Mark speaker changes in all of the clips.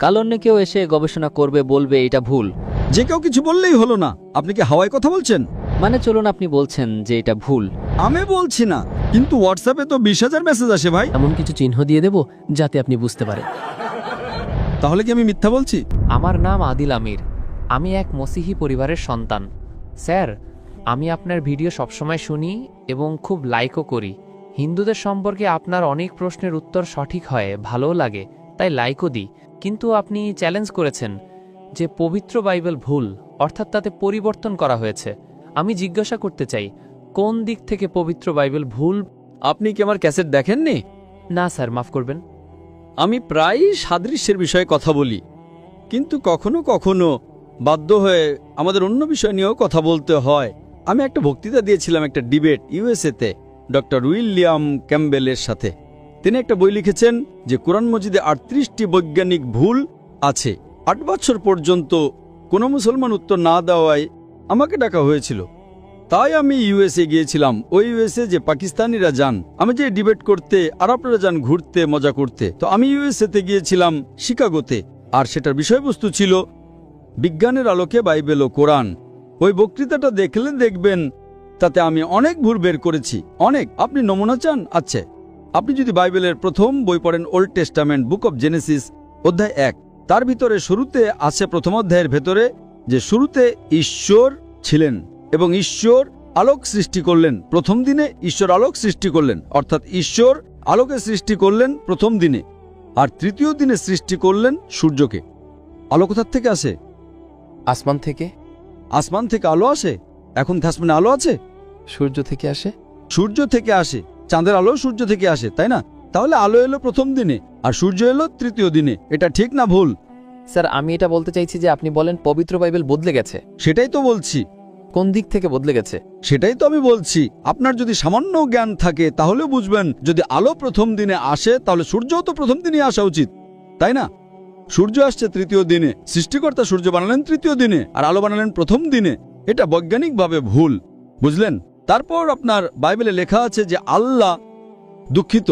Speaker 1: কাল অন্য কেউ এসে গবেষণা করবে, বলবে এটা ভুল।
Speaker 2: যে কেউ কিছু বললেই হলো না। আপনি কি হাওয়ায় কথা বলছেন?
Speaker 1: মানে চলুন, আপনি বলছেন যে এটা ভুল।
Speaker 2: আমি বলছি না, কিন্তু হোয়াটসঅ্যাপে তো 20,000 মেসেজ আসে ভাই।
Speaker 3: এমন কিছু চিহ্ন দিয়ে দেব যাতে আপনি বুঝতে পারেন।
Speaker 2: তাহলে কি আমি মিথ্যা বলছি?
Speaker 4: আমার নাম আদিল আমির। আমি এক মসিহি পরিবারের সন্তান। স্যার, আমি আপনার ভিডিও সবসময় শুনি এবং খুব লাইকও করি। হিন্দুদের সম্পর্কে আপনার অনেক প্রশ্নের উত্তর সঠিক হয়, ভালোও লাগে, তাই লাইকও দিই। কিন্তু আপনি চ্যালেঞ্জ করেছেন যে পবিত্র বাইবেল ভুল, অর্থাৎ তাতে পরিবর্তন করা হয়েছে। আমি জিজ্ঞাসা করতে চাই, কোন দিক থেকে পবিত্র বাইবেল ভুল?
Speaker 2: আপনি কি আমার ক্যাসেট দেখেননি?
Speaker 4: না স্যার, মাফ করবেন।
Speaker 2: আমি প্রায়ই সাদৃশ্যের বিষয়ে কথা বলি, কিন্তু কখনো কখনো বাধ্য হয়ে আমাদের অন্য বিষয় নিয়েও কথা বলতে হয়। আমি একটা বক্তৃতা দিয়েছিলাম, একটা ডিবেট ইউএসএতে ডক্টর উইলিয়াম ক্যাম্বেলের সাথে। তিনি একটা বই লিখেছেন যে কোরআন মজিদে 38টি বৈজ্ঞানিক ভুল আছে। 8 বছর পর্যন্ত কোনো মুসলমান উত্তর না দেওয়ায় আমাকে ডাকা হয়েছিল। তাই আমি ইউএসএ গিয়েছিলাম। ওই ইউএসএ যে পাকিস্তানিরা যান, আমি যে ডিবেট করতে আর আপনারা যান ঘুরতে মজা করতে। তো আমি ইউএসএতে গিয়েছিলাম শিকাগোতে, আর সেটার বিষয়বস্তু ছিল বিজ্ঞানের আলোকে বাইবেল ও কোরআন। ওই বক্তৃতাটা দেখলে দেখবেন তাতে আমি অনেক ভুল বের করেছি, অনেক। আপনি নমুনা চান? আচ্ছা, আপনি যদি বাইবেলের প্রথম বই পড়েন, old testament, book of Genesis, অধ্যায় 1, তার ভিতরে শুরুতে আছে, প্রথম অধ্যায়ের ভেতরে, যে শুরুতে ঈশ্বর ছিলেন এবং ঈশ্বর আলোক সৃষ্টি করলেন। প্রথম দিনে ঈশ্বর আলোক সৃষ্টি করলেন, অর্থাৎ ঈশ্বর আলোকে সৃষ্টি করলেন প্রথম দিনে, আর তৃতীয় দিনে সৃষ্টি করলেন সূর্যকে। আলো কোথার থেকে আসে?
Speaker 3: আসমান থেকে।
Speaker 2: আসমান থেকে আলো আসে? এখন আসমানে আলো আছে?
Speaker 3: সূর্য থেকে আসে।
Speaker 2: সূর্য থেকে আসে। চাঁদের আলো সূর্য থেকে আসে, তাই না? তাহলে আলো এলো প্রথম দিনে আর সূর্য এলো তৃতীয় দিনে। এটা ঠিক না ভুল?
Speaker 4: স্যার, আমি এটা বলতে চাইছি যে আপনি বলেন পবিত্র বাইবেল বদলে গেছে।
Speaker 2: সেটাই তো বলছি।
Speaker 4: কোন দিক থেকে বদলে গেছে?
Speaker 2: সেটাই তো আমি বলছি। আপনার যদি সামান্য জ্ঞান থাকে তাহলে বুঝবেন, যদি আলো প্রথম দিনে আসে তাহলে সূর্যও তো প্রথম দিনে আসা উচিত, তাই না? সূর্য আসছে তৃতীয় দিনে, সৃষ্টিকর্তা সূর্য বানালেন তৃতীয় দিনে আর আলো বানালেন প্রথম দিনে। এটা বৈজ্ঞানিকভাবে ভুল, বুঝলেন? তারপর আপনার বাইবেলে লেখা আছে যে আল্লাহ, দুঃখিত,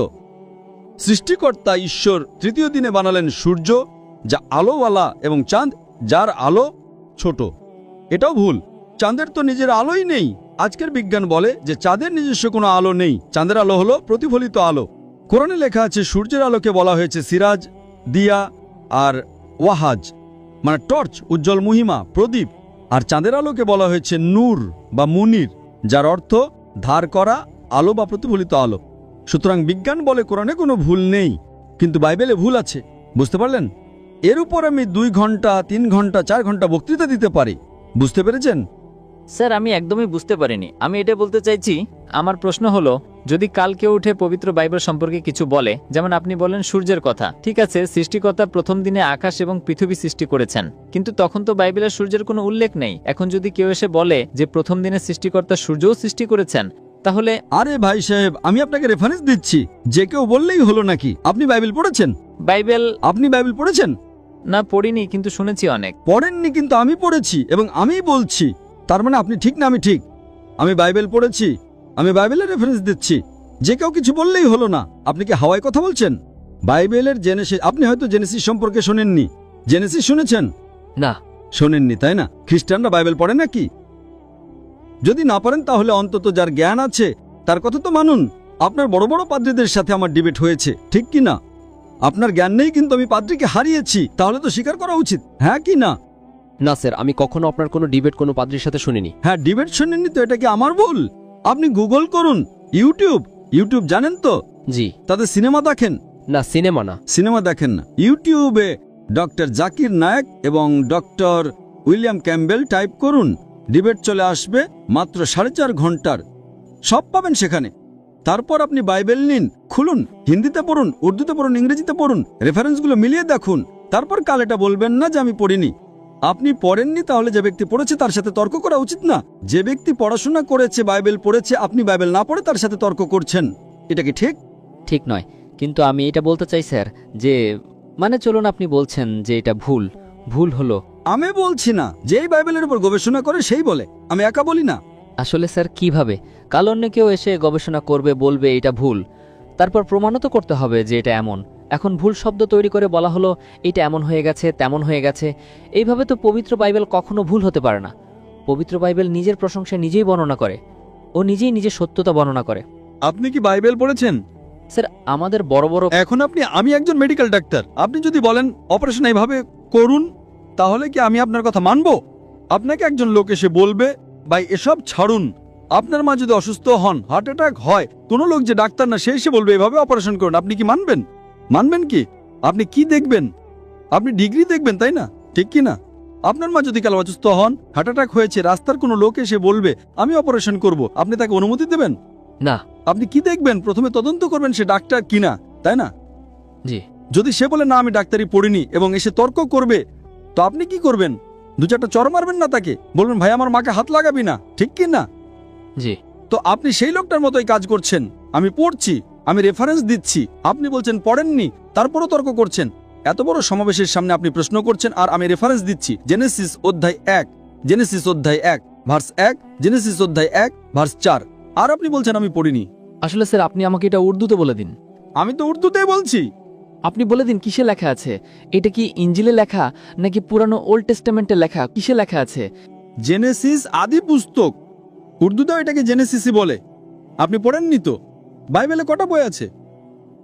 Speaker 2: সৃষ্টিকর্তা ঈশ্বর তৃতীয় দিনে বানালেন সূর্য, যা আলোওয়ালা, এবং চাঁদ, যার আলো ছোট। এটাও ভুল। চাঁদের তো নিজের আলোই নেই। আজকের বিজ্ঞান বলে যে চাঁদের নিজস্ব কোনো আলো নেই, চাঁদের আলো হলো প্রতিফলিত আলো। কোরআনে লেখা আছে সূর্যের আলোকে বলা হয়েছে সিরাজ, দিয়া আর ওয়াহাজ, মানে টর্চ, উজ্জ্বল মহিমা, প্রদীপ। আর চাঁদের আলোকে বলা হয়েছে নূর বা মুনির, যার অর্থ ধার করা আলো বা প্রতিফলিত আলো। সুতরাং বিজ্ঞান বলে কোরআনে কোনো ভুল নেই, কিন্তু বাইবেলে ভুল আছে। বুঝতে পারলেন? এর উপর আমি 2 ঘন্টা, 3 ঘন্টা, 4 ঘন্টা বক্তৃতা দিতে পারি। বুঝতে পেরেছেন?
Speaker 1: স্যার, আমি একদমই বুঝতে পারিনি। আমি এটা বলতে চাইছি, আমার প্রশ্ন হলো, যদি কাল কেউ উঠে পবিত্র বাইবেল সম্পর্কে কিছু বলে, যেমন আপনি বলেন সূর্যের কথা, ঠিক আছে, সৃষ্টিকর্তা প্রথম দিনে আকাশ এবং পৃথিবী সৃষ্টি করেছেন, কিন্তু তখন তো বাইবেলের সূর্যের কোনো উল্লেখ নেই। এখন যদি কেউ এসে বলে যে প্রথম দিনে সৃষ্টিকর্তা সূর্যও সৃষ্টি করেছেন, তাহলে?
Speaker 2: আরে ভাই সাহেব, আমি আপনাকে রেফারেন্স দিচ্ছি, যে কেউ বললেই হলো নাকি? আপনি বাইবেল পড়েছেন? আপনি বাইবেল পড়েছেন?
Speaker 1: না, পড়িনি, কিন্তু শুনেছি অনেক।
Speaker 2: পড়েননি, কিন্তু আমি পড়েছি এবং আমিই বলছি। তার মানে আপনি ঠিক না আমি ঠিক? আমি বাইবেল পড়েছি, আমি বাইবেলের রেফারেন্স দিচ্ছি। যে কেউ কিছু বললেই হলো না। আপনি কি হাওয়ায় কথা বলছেন? বাইবেলের জেনেসিস, আপনি হয়তো জেনেসিস সম্পর্কে শোনেননি। জেনেসিস শুনেছেন?
Speaker 3: না।
Speaker 2: শোনেননি, তাই না? খ্রিস্টানরা বাইবেল পড়ে নাকি? যদি না পারেন তাহলে অন্তত যার জ্ঞান আছে তার কথা তো মানুন। আপনার বড় বড় পাদ্রীদের সাথে আমার ডিবেট হয়েছে, ঠিক কি না? আপনার জ্ঞান নেই, কিন্তু আমি পাদ্রীকে হারিয়েছি, তাহলে তো স্বীকার করা উচিত, হ্যাঁ কি না?
Speaker 3: না স্যার, আমি কখনো আপনার কোনো ডিবেট কোনো পাদ্রীর সাথে শুনিনি।
Speaker 2: হ্যাঁ, ডিবেট শুনেননি তো এটা কি আমার ভুল? আপনি গুগল করুন, ইউটিউব জানেন তো?
Speaker 3: জি।
Speaker 2: তাদের সিনেমা দেখেন?
Speaker 3: না, সিনেমা না।
Speaker 2: সিনেমা দেখেন না? ইউটিউবে ডক্টর জাকির নায়েক এবং ডক্টর উইলিয়াম ক্যাম্বেল টাইপ করুন, ডিবেট চলে আসবে, মাত্র 4.5 ঘন্টার, সব পাবেন সেখানে। তারপর আপনি বাইবেল নিন, খুলুন, হিন্দিতে পড়ুন, উর্দুতে পড়ুন, ইংরেজিতে পড়ুন, রেফারেন্সগুলো মিলিয়ে দেখুন। তারপর কাল এটা বলবেন না যে আমি পড়িনি। আপনি পড়েননি, তাহলে যে ব্যক্তি পড়েছে তার সাথে তর্ক করা উচিত না? যে ব্যক্তি পড়াশোনা করেছে, বাইবেল পড়েছে, আপনি বাইবেল না পড়ে তার সাথে তর্ক করছেন, এটা কি ঠিক?
Speaker 1: ঠিক নয়, কিন্তু আমি এটা বলতে চাই স্যার, যে মানে চলুন, আপনি বলছেন যে এটা ভুল হলো।
Speaker 2: আমি বলছি না, যেই বাইবেলের উপর গবেষণা করে সেই বলে, আমি একা বলি না।
Speaker 1: আসলে স্যার, কিভাবে? কাল অন্য কেউ এসে গবেষণা করবে, বলবে এটা ভুল, তারপর প্রমাণও তো করতে হবে যে এটা এমন।
Speaker 5: এখন ভুল শব্দ তৈরি করে বলা হলো এটা এমন হয়ে গেছে তেমন হয়ে গেছে। এইভাবে তো পবিত্র বাইবেল কখনো ভুল হতে পারে না। পবিত্র বাইবেল নিজের প্রশংসা নিজেই বর্ণনা করে, ও নিজেই নিজের সত্যতা বর্ণনা করে।
Speaker 2: আপনি কি বাইবেল পড়েছেন?
Speaker 5: স্যার, আমাদের বড় বড়
Speaker 2: এখন আমি একজন মেডিকেল ডাক্তার, আপনি যদি বলেন অপারেশন এইভাবে করুন, তাহলে কি আমি আপনার কথা মানব? আপনাকে একজন লোক এসে বলবে ভাই এসব ছাড়ুন, আপনার মা যদি অসুস্থ হন, হার্ট অ্যাটাক হয়, কোনো লোক যে ডাক্তার না সে এসে বলবে এভাবে অপারেশন করুন, আপনি কি মানবেন? মানবেন কি? আপনি কি দেখবেন? আপনি ডিগ্রি দেখবেন, তাই না? ঠিক কি না? আপনার মা যদি কাল অসুস্থ হন, হার্ট অ্যাটাক হয়েছে, রাস্তার কোনো লোক এসে বলবে আমি অপারেশন করব, আপনি তাকে অনুমতি দেবেন?
Speaker 5: না।
Speaker 2: আপনি কি দেখবেন? প্রথমে তদন্ত করবেন সে ডাক্তার কিনা, তাই না?
Speaker 5: জি।
Speaker 2: যদি সে বলে না আমি ডাক্তারি পড়িনি এবং এসে তর্ক করবে, তো আপনি কি করবেন? দু চারটা চর মারবেন না তাকে, বলবেন ভাই আমার মাকে হাত লাগাবি না, ঠিক কি না?
Speaker 5: জি।
Speaker 2: তো আপনি সেই লোকটার মতোই কাজ করছেন। আমি পড়ছি, আমি রেফারেন্স দিচ্ছি, আপনি বলছেন পড়েননি, তারপরও তর্ক করছেন। এত বড় সমাবেশের সামনে আপনি প্রশ্ন করছেন আর আমি রেফারেন্স দিচ্ছি। জেনেসিস অধ্যায় 1, জেনেসিস অধ্যায় 1 ভার্স 1, জেনেসিস অধ্যায় 1 ভার্স 4, আর আপনি বলছেন আমি পড়িনি।
Speaker 5: আসলে স্যার আপনি আমাকে এটা উর্দুতে বলে দিন।
Speaker 2: আমি তো উর্দুতেই বলছি।
Speaker 5: আপনি বলে দিন কিসে লেখা আছে। এটা কি ইঞ্জিলে লেখা নাকি পুরানো ওল্ড টেস্টামেন্টে লেখা, কিসে লেখা আছে?
Speaker 2: জেনেসিস আদি পুস্তক, উর্দুতেও এটাকে জেনেসিসই বলে। আপনি পড়েননি তো? বাইবেলে কটা বই আছে?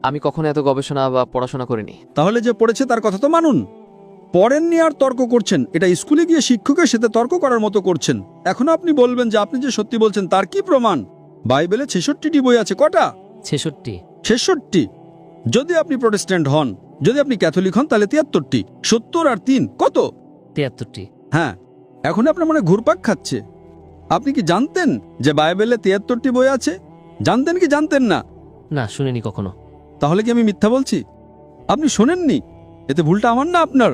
Speaker 5: আমি কখনো এত গবেষণা বা পড়াশোনা করিনি।
Speaker 2: তাহলে যে পড়েছে তার কথা তো মানুন। পড়েননি আর তর্ক করছেন, এটা স্কুলে গিয়ে শিক্ষকের সাথে তর্ক করার মতো করছেন। এখন আপনি বলবেন যে আপনি যে সত্যি বলছেন তার কি প্রমাণ? বাইবেলে 66টি বই আছে। কটা?
Speaker 5: 66।
Speaker 2: 66। যদি আপনি প্রোটেস্ট্যান্ট হন, যদি আপনি ক্যাথলিক হন, তাহলে 73টি। 70 আর 3 কত?
Speaker 5: 73টি।
Speaker 2: হ্যাঁ, এখন আপনার মনে ঘুরপাক খাচ্ছে। আপনি কি জানতেন যে বাইবেলে 73টি বই আছে? জানতেন কি জানতেন না?
Speaker 5: না, শুনিনি কখনো।
Speaker 2: তাহলে কি আমি মিথ্যা বলছি? আপনি শোনেননি? এতে ভুলটা আমার না আপনার।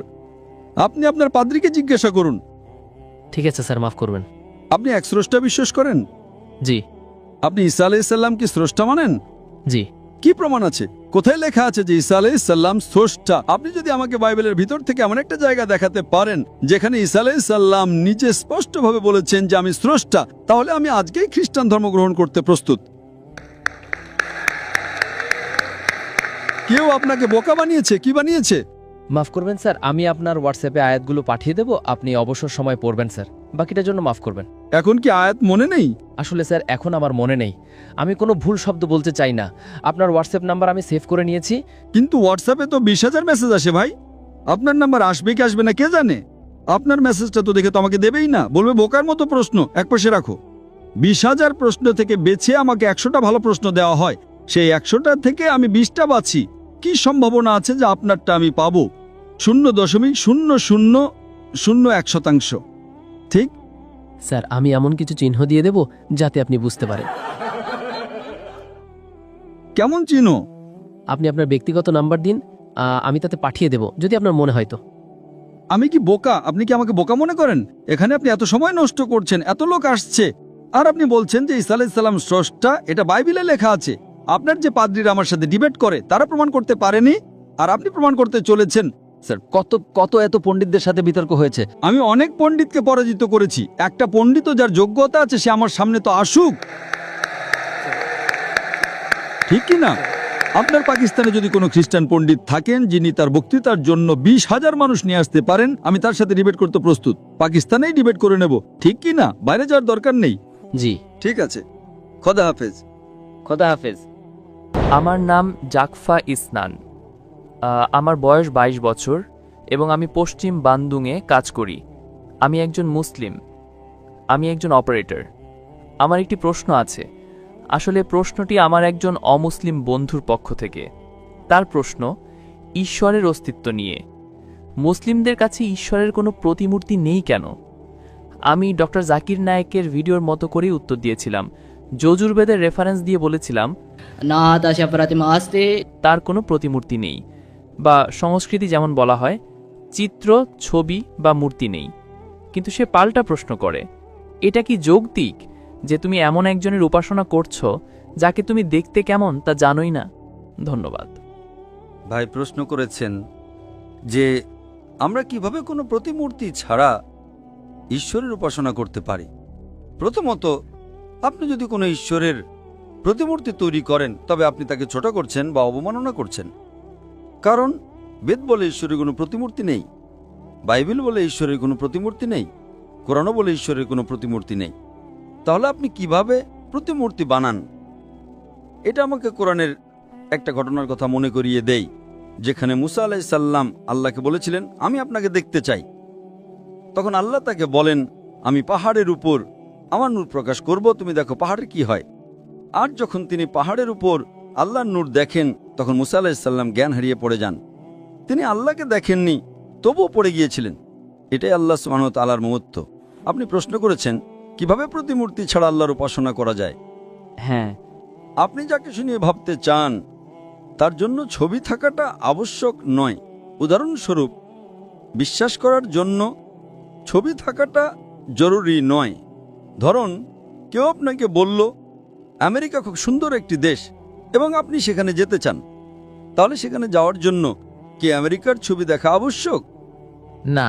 Speaker 2: আপনি আপনার পাদ্রীকে জিজ্ঞাসা করুন।
Speaker 5: ঠিক আছে স্যার, মাফ করবেন।
Speaker 2: আপনি এক স্রষ্টা বিশ্বাস করেন?
Speaker 5: জি।
Speaker 2: আপনি ঈসা আলাইহিসসালাম কি স্রষ্টা মানেন?
Speaker 5: জি।
Speaker 2: কি প্রমাণ আছে? কোথায় লেখা আছে যে ঈসা আলাইহিসসালাম স্রষ্টা? আপনি যদি আমাকে বাইবেলের ভিতর থেকে এমন একটা জায়গা দেখাতে পারেন যেখানে ঈসা আলাইহিসসালাম নিজে স্পষ্টভাবে বলেছেন যে আমি স্রষ্টা, তাহলে আমি আজকেই খ্রিস্টান ধর্ম গ্রহণ করতে প্রস্তুত। কেউ আপনাকে বোকা বানিয়েছে? কি বানিয়েছে?
Speaker 3: মাফ করবেন স্যার, আমি আপনার হোয়াটসঅ্যাপে আয়াতগুলো পাঠিয়ে দেব, আপনি অবসর সময় পড়বেন স্যার। বাকিটার জন্য মাফ করবেন।
Speaker 2: এখন কি আয়াত মনে নেই?
Speaker 3: আসলে স্যার এখন আমার মনে নেই, আমি কোনো ভুল শব্দ বলতে চাই না। আপনার হোয়াটসঅ্যাপ নাম্বার আমি সেভ করে নিয়েছি।
Speaker 2: কিন্তু হোয়াটসঅ্যাপে তো 20,000 মেসেজ আসে ভাই। আপনার নাম্বার আসবে কি আসবে না কে জানে? আপনার মেসেজটা তো দেখে তো আমাকে দেবেই না, বলবে বোকার মতো প্রশ্ন, একপাশে রাখো। 20,000 প্রশ্ন থেকে বেছে আমাকে 100টা ভালো প্রশ্ন দেওয়া হয়, সেই 100টা থেকে আমি 20টা বাছি। কি সম্ভাবনা আছে যে আপনারটা আমি পাবো? 0.0001%। ঠিক?
Speaker 3: স্যার আমি এমন কিছু চিহ্ন দিয়ে দেব যাতে আপনি বুঝতে পারেন।
Speaker 2: কেমন চিনো?
Speaker 3: আপনি আপনার ব্যক্তিগত নাম্বার দিন, আমি তাতে পাঠিয়ে দেব যদি আপনার মনে হয় তো।
Speaker 2: আমি কি বোকা? আপনি কি আমাকে বোকা মনে করেন? এখানে আপনি এত সময় নষ্ট করছেন, এত লোক আসছে, আর আপনি বলছেন যে ঈসা আলাইহিস সালাম স্রষ্টা। এটা বাইবেলে লেখা আছে। আপনার যে পাদ্রীরা আমার সাথে ডিবেট করে তারা প্রমাণ করতে পারেনি, আর আপনি প্রমাণ করতে চলেছেন। স্যার, কত কত এত পণ্ডিতদের সাথে বিতর্ক হয়েছে। আমি অনেক পণ্ডিতকে পরাজিত করেছি। একটা পণ্ডিত যার যোগ্যতা আছে সে আমার সামনে তো আসুক, ঠিক কি না? আপনার পাকিস্তানে যদি কোনো খ্রিস্টান পণ্ডিত থাকেন যিনি তার বক্তৃতার জন্য 20,000 মানুষ নিয়ে আসতে পারেন, আমি তার সাথে ডিবেট করতে প্রস্তুত। পাকিস্তানেই ডিবেট করে নেব, ঠিক কি না? বাইরে যাওয়ার দরকার নেই।
Speaker 3: জি
Speaker 2: ঠিক আছে, খোদা হাফেজ।
Speaker 1: খোদা হাফেজ।
Speaker 4: আমার নাম জাকফা ইসনান। আমার বয়স 22 বছর এবং আমি পশ্চিম বান্দুংয়ে কাজ করি। আমি একজন মুসলিম। আমি একজন অপারেটর। আমার একটি প্রশ্ন আছে। আসলে প্রশ্নটি আমার একজন অমুসলিম বন্ধুর পক্ষ থেকে। তার প্রশ্ন ঈশ্বরের অস্তিত্ব নিয়ে। মুসলিমদের কাছে ঈশ্বরের কোনো প্রতিমূর্তি নেই কেন? আমি ডক্টর জাকির নায়েকের ভিডিওর মতো করেই উত্তর দিয়েছিলাম। যজুর্বেদের রেফারেন্স দিয়ে বলেছিলাম তার কোনো প্রতিমূর্তি নেই, বা সংস্কৃতি যেমন বলা হয় চিত্র, ছবি বা মূর্তি নেই। কিন্তু সে পাল্টা প্রশ্ন করে, এটা কি যৌক্তিক যে তুমি এমন একজনের উপাসনা করছো যাকে তুমি দেখতে কেমন তা জানোই না? ধন্যবাদ।
Speaker 2: ভাই প্রশ্ন করেছেন যে আমরা কিভাবে কোনো প্রতিমূর্তি ছাড়া ঈশ্বরের উপাসনা করতে পারি। প্রথমত, আপনি যদি কোনো ঈশ্বরের প্রতিমূর্তি তৈরি করেন তবে আপনি তাকে ছোট করছেন বা অবমাননা করছেন। কারণ বেদ বলে ঈশ্বরের কোনো প্রতিমূর্তি নেই, বাইবেল বলে ঈশ্বরের কোনো প্রতিমূর্তি নেই, কোরআনও বলে ঈশ্বরের কোনো প্রতিমূর্তি নেই। তাহলে আপনি কিভাবে প্রতিমূর্তি বানান? এটা আমাকে কোরআনের একটা ঘটনার কথা মনে করিয়ে দেয়, যেখানে মুসা আলাইহিস সালাম আল্লাহকে বলেছিলেন, আমি আপনাকে দেখতে চাই। তখন আল্লাহ তাকে বলেন, আমি পাহাড়ের উপর আমার নূর প্রকাশ করব, তুমি দেখো পাহাড়ের কি হয়। আর যখন তিনি পাহাড়ের উপর আল্লাহর নূর দেখেন, তখন মুসা আলাইহিস সালাম জ্ঞান হারিয়ে পড়ে যান। তিনি আল্লাহকে দেখেননি, তবুও পড়ে গিয়েছিলেন। এটাই আল্লাহ সুবহানাহু ওয়া তাআলার মহত্ব। আপনি প্রশ্ন করেছেন কিভাবে প্রতিমূর্তি ছাড়া আল্লাহর উপাসনা করা যায়।
Speaker 5: হ্যাঁ,
Speaker 2: আপনি যাকে শুনিয়ে ভাবতে চান তার জন্য ছবি থাকাটা আবশ্যক নয়। উদাহরণস্বরূপ, বিশ্বাস করার জন্য ছবি থাকাটা জরুরি নয়। ধরুন, কেউ আপনাকে বলল আমেরিকা খুব সুন্দর একটি দেশ এবং আপনি সেখানে যেতে চান, তাহলে সেখানে যাওয়ার জন্য কি আমেরিকার ছবি দেখা আবশ্যক?
Speaker 3: না।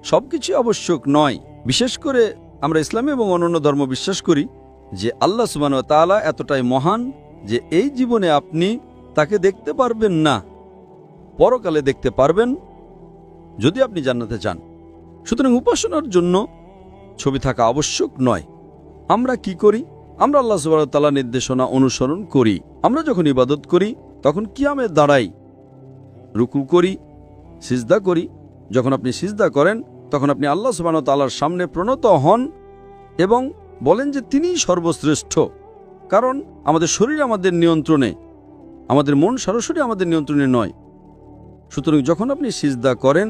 Speaker 2: সবকিছু আবশ্যক নয়। বিশেষ করে আমরা ইসলাম এবং অন্যান্য ধর্ম বিশ্বাস করি যে আল্লাহ সুবহানাহু ওয়া তাআলা এতটাই মহান যে এই জীবনে আপনি তাকে দেখতে পারবেন না, পরকালে দেখতে পারবেন যদি আপনি জান্নাতে চান। সুতরাং উপাসনার জন্য ছবি থাকা আবশ্যক নয়। আমরা কি করি? আমরা আল্লাহ সুবহানাহু ওয়া তাআলার নির্দেশনা অনুসরণ করি। আমরা যখন ইবাদত করি তখন কিয়ামে দাঁড়াই, রুকু করি, সিজদা করি। যখন আপনি সিজদা করেন তখন আপনি আল্লাহ সুবহানাহু ওয়া তাআলার সামনে প্রণত হন এবং বলেন যে তিনিই সর্বশ্রেষ্ঠ। কারণ আমাদের শরীর আমাদের নিয়ন্ত্রণে, আমাদের মন সরাসরি আমাদের নিয়ন্ত্রণে নয়। সুতরাং যখন আপনি সিজদা করেন,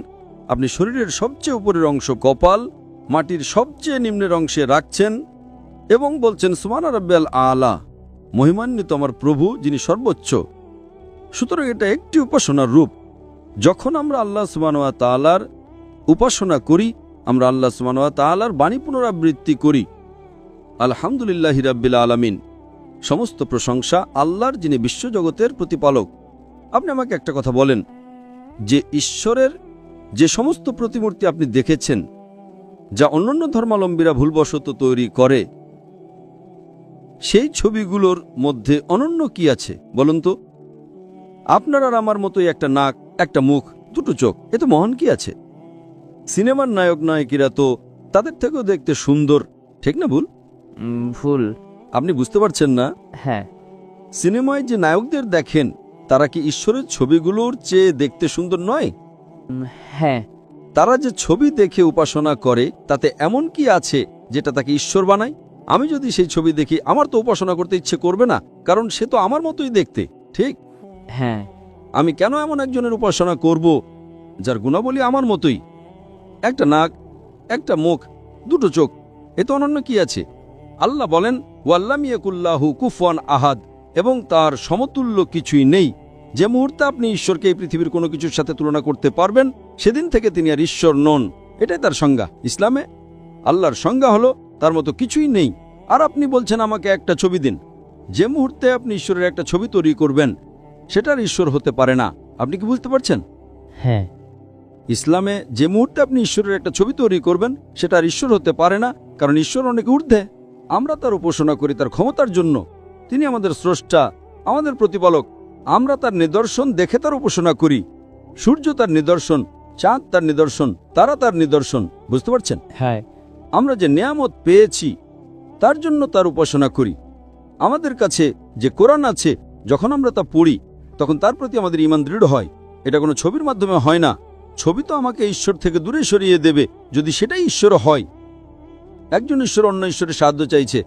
Speaker 2: আপনি শরীরের সবচেয়ে উপরের অংশ কপাল মাটির সবচেয়ে নিম্নের অংশে রাখছেন এবং বলছেন সুবহানা রাব্বিয়াল আলা, মহিমান্বিত আমার প্রভু যিনি সর্বোচ্চ। সুতরাং এটা একটি উপাসনার রূপ। যখন আমরা আল্লাহ সুবহানাহু ওয়া তাআলার উপাসনা করি, আমরা আল্লাহ সুবহানাহু ওয়া তাআলার বাণী পুনরাবৃত্তি করি, আলহামদুলিল্লাহি রাব্বিল আলামিন। সমস্ত প্রশংসা আল্লাহর, যিনি বিশ্বজগতের প্রতিপালক। আপনি আমাকে একটা কথা বলেন, যে ঈশ্বরের যে সমস্ত প্রতিমূর্তি আপনি দেখেছেন যা অন্যান্য ধর্মাবলম্বীরা ভুলবশত তৈরি করে, সেই ছবিগুলোর মধ্যে অনন্য কি আছে বলুন তো? আপনার আর আমার মতোই একটা নাক, একটা মুখ, দুটো চোখ, এতে মহান কি আছে? সিনেমার নায়ক নায়িকারা তো তাদের থেকেও দেখতে সুন্দর, ঠিক না ভুল?
Speaker 5: ভুল।
Speaker 2: আপনি বুঝতে পারছেন না?
Speaker 5: হ্যাঁ।
Speaker 2: সিনেমায় যে নায়কদের দেখেন তারা কি ঈশ্বরের ছবিগুলোর চেয়ে দেখতে সুন্দর নয়?
Speaker 5: হ্যাঁ।
Speaker 2: তারা যে ছবি দেখে উপাসনা করে তাতে এমন কি আছে যেটা তাকে ঈশ্বর বানায়? আমি যদি সেই ছবি দেখি, আমার তো উপাসনা করতে ইচ্ছে করবে না, কারণ সে তো আমার মতোই দেখতে, ঠিক?
Speaker 5: হ্যাঁ।
Speaker 2: আমি কেন এমন একজনের উপাসনা করব যার গুণাবলী আমার মতোই? একটা নাক, একটা মুখ, দুটো চোখ, এতে অনন্য কি আছে? আল্লাহ বলেন, ওয়াল্লাম ইয়াকুল্লাহু কুফুয়ান আহাদ, এবং তার সমতুল্য কিছুই নেই। যে মুহূর্তে আপনি ঈশ্বরকে এই পৃথিবীর কোনো কিছুর সাথে তুলনা করতে পারবেন, সেদিন থেকে তিনি আর ঈশ্বর নন। এটাই তার সংজ্ঞা। ইসলামে আল্লাহর সংজ্ঞা হলো তার মতো কিছুই নেই। আর আপনি বলছেন আমাকে একটা ছবি দিন। যে মুহূর্তে আপনি ঈশ্বরের একটা ছবি তৈরি করবেন, সেটার ঈশ্বর হতে পারে না। আপনি কি বুঝতে পারছেন?
Speaker 5: হ্যাঁ।
Speaker 2: ইসলামে যে মুহূর্তে আপনি ঈশ্বরের একটা ছবি তৈরি করবেন, সেটা আর ঈশ্বর হতে পারে না, কারণ ঈশ্বর অনেক ঊর্ধ্বে। আমরা তার উপাসনা করি তার ক্ষমতার জন্য। তিনি আমাদের স্রষ্টা, আমাদের প্রতিপালক। আমরা তার নিদর্শন দেখে তার উপাসনা করি। সূর্য তার নিদর্শন, চাঁদ তার নিদর্শন, তারা তার নিদর্শন। বুঝতে পারছেন?
Speaker 5: হ্যাঁ।
Speaker 2: আমরা যে নিয়ামত পেয়েছি তার জন্য তার উপাসনা করি। আমাদের কাছে যে কোরআন আছে, যখন আমরা তা পড়ি তখন তার প্রতি আমাদের ঈমান দৃঢ় হয়। এটা কোনো ছবির মাধ্যমে হয় না। ছবি তো আমাকে ঈশ্বর থেকে দূরে সরিয়ে দেবে, যদি সেটাই ঈশ্বর হয়। একজন ঈশ্বর অন্য ঈশ্বরের সাহায্য চাইছে,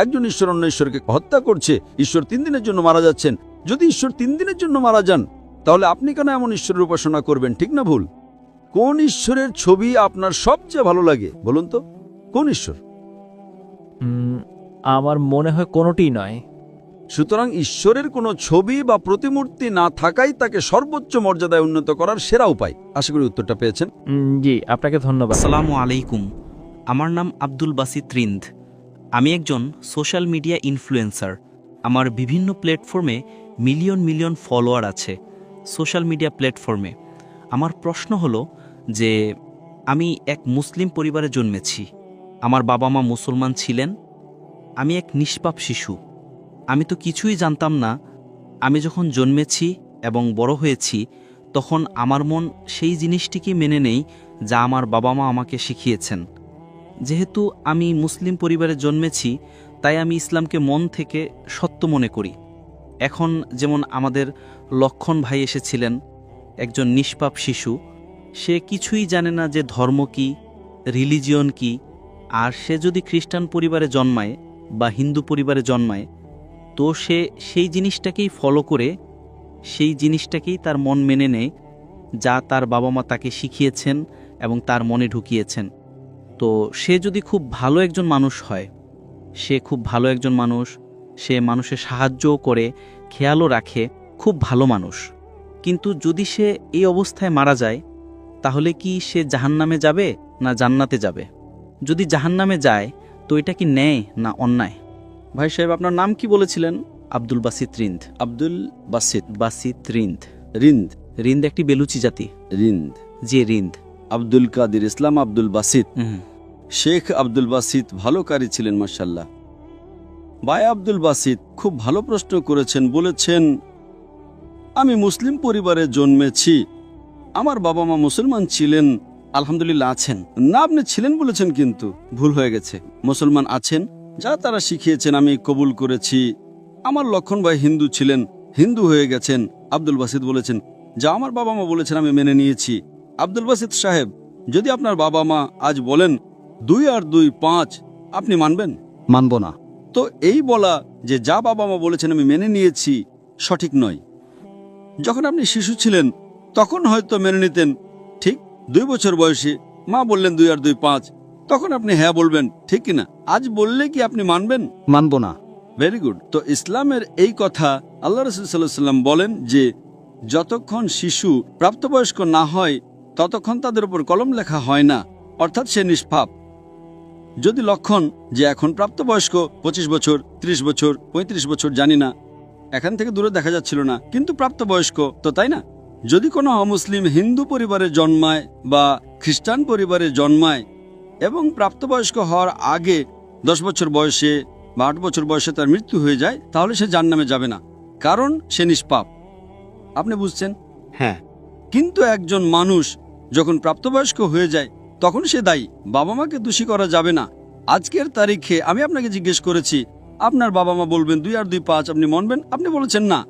Speaker 2: একজন ঈশ্বর অন্য ঈশ্বরকে হত্যা করছে, ঈশ্বর 3 দিনের জন্য মারা যাচ্ছেন। যদি ঈশ্বর 3 দিনের জন্য মারা যান, তাহলে আপনি কেন এমন ঈশ্বরের উপাসনা করবেন? ঠিক না ভুল? কোন ঈশ্বরের ছবি আপনার সবচেয়ে ভালো লাগে বলুন তো? কোন ঈশ্বর?
Speaker 1: আমার মনে হয় কোনোটিই নয়।
Speaker 2: সুতরাং ঈশ্বরের কোনো ছবি বা প্রতিমূর্তি না থাকাই তাকে সর্বোচ্চ মর্যাদায় উন্নত করার সেরা উপায়। আশা করি উত্তরটা পেয়েছেন।
Speaker 1: জি, আপনাকে ধন্যবাদ।
Speaker 6: আসসালামু আলাইকুম। আমার নাম আব্দুল বাসিত রিন্দ। আমি একজন সোশ্যাল মিডিয়া ইনফ্লুয়েন্সার। আমার বিভিন্ন প্ল্যাটফর্মে মিলিয়ন মিলিয়ন ফলোয়ার আছে সোশ্যাল মিডিয়া প্ল্যাটফর্মে। আমার প্রশ্ন হলো যে আমি এক মুসলিম পরিবারে জন্মেছি। আমার বাবা মা মুসলমান ছিলেন। আমি এক নিষ্পাপ শিশু। আমি তো কিছুই জানতাম না। আমি যখন জন্মেছি এবং বড় হয়েছি, তখন আমার মন সেই জিনিসটিকে মেনে নেই যা আমার বাবা মা আমাকে শিখিয়েছেন। যেহেতু আমি মুসলিম পরিবারে জন্মেছি, তাই আমি ইসলামকে মন থেকে সত্য মনে করি। এখন যেমন আমাদের লক্ষণ ভাই এসেছিলেন, একজন নিষ্পাপ শিশু, সে কিছুই জানে না যে ধর্ম কি, রিলিজিয়ন কি। আর সে যদি খ্রিস্টান পরিবারে জন্মায় বা হিন্দু পরিবারে জন্মায়, তো সে সেই জিনিসটাকেই ফলো করে, সেই জিনিসটাকেই তার মন মেনে নেয় যা তার বাবা মা তাকে শিখিয়েছেন এবং তার মনে ঢুকিয়েছেন। তো সে যদি খুব ভালো একজন মানুষ হয়, সে খুব ভালো একজন মানুষ, সে মানুষের সাহায্যও করে, খেয়ালও রাখে, খুব ভালো মানুষ। কিন্তু যদি সে এই অবস্থায় মারা যায়, তাহলে কি সে জাহান্নামে যাবে না জান্নাতে যাবে? যদি জাহান্নামে যায়, তো এটা কি ন্যায় না অন্যায়? ভাই সাহেব, আপনার নাম কি বলেছিলেন? আব্দুল বাসিত রিন্দ।
Speaker 2: আব্দুল বাসিত
Speaker 6: বাসিত রিন্দ।
Speaker 2: রিন্দ।
Speaker 6: রিন্দ একটি বেলুচি জাতি।
Speaker 2: রিন্দ।
Speaker 6: জি, রিন্দ।
Speaker 2: আব্দুল কাদির ইসলাম আব্দুল বাসিত।
Speaker 6: হুম।
Speaker 2: শেখ আব্দুল বাসিত ভালো কারি ছিলেন, মাশাআল্লাহ। ভাই আব্দুল বাসিত খুব ভালো প্রশ্ন করেছেন। বলেছেন, আমি মুসলিম পরিবারে জন্মেছি, আমার বাবা মা মুসলমান ছিলেন। আলহামদুলিল্লাহ আছেন না, আপনি ছিলেন বলেছেন, কিন্তু ভুল হয়ে গেছে। মুসলমান আছেন, যা তারা শিখিয়েছেন আমি কবুল করেছি। আমার লক্ষণ ভাই হিন্দু ছিলেন, হিন্দু হয়ে গেছেন। আব্দুল বাসিত বলেছেন, যা আমার বাবা মা বলেছেন আমি মেনে নিয়েছি। আব্দুল বাসিত সাহেব, যদি আপনার বাবা মা আজ বলেন 2 আর 2 5, আপনি মানবেন?
Speaker 7: মানব না।
Speaker 2: তো এই বলা যে যা বাবা মা বলেছেন আমি মেনে নিয়েছি, সঠিক নয়। যখন আপনি শিশু ছিলেন তখন হয়তো মেনে নিতেন, ঠিক 2 বছর বয়সে মা বললেন 2 আর 2 5, তখন আপনি হ্যাঁ বলবেন, ঠিক কিনা? আজ বললে কি আপনি মানবেন?
Speaker 7: মানব না।
Speaker 2: Very good. তো ইসলামের এই কথা আল্লাহ রাসূল সাল্লাল্লাহু আলাইহি সাল্লাম বলেন যে যতক্ষণ শিশু প্রাপ্তবয়স্ক না হয় ততক্ষণ তাদের উপর কলম লেখা হয় না, অর্থাৎ সে নিষ্পাপ। যদি লক্ষণ যে এখন প্রাপ্তবয়স্ক 25 বছর, 30 বছর, 35 বছর, জানি না, এখান থেকে দূরে দেখা যাচ্ছিল না, কিন্তু প্রাপ্তবয়স্ক তো, তাই না? যদি কোনো অমুসলিম হিন্দু পরিবারে জন্মায় বা খ্রিস্টান পরিবারে জন্মায় এবং প্রাপ্তবয়স্ক হওয়ার আগে 10 বছর বয়সে বা 8 বছর বয়সে তার মৃত্যু হয়ে যায়, তাহলে সে জাহান্নামে যাবে না, কারণ সে নিষ্পাপ। আপনি বুঝছেন?
Speaker 6: হ্যাঁ।
Speaker 2: কিন্তু একজন মানুষ যখন প্রাপ্তবয়স্ক হয়ে যায় তখন সে দায়ী। বাবা মাকে দোষী করা যাবে না। আজকের তারিখে আমি আপনাকে জিজ্ঞেস করেছি, আপনার বাবা মা বলবেন 2 আর 2 5, আপনি মানবেন? আপনি বলেছেন না।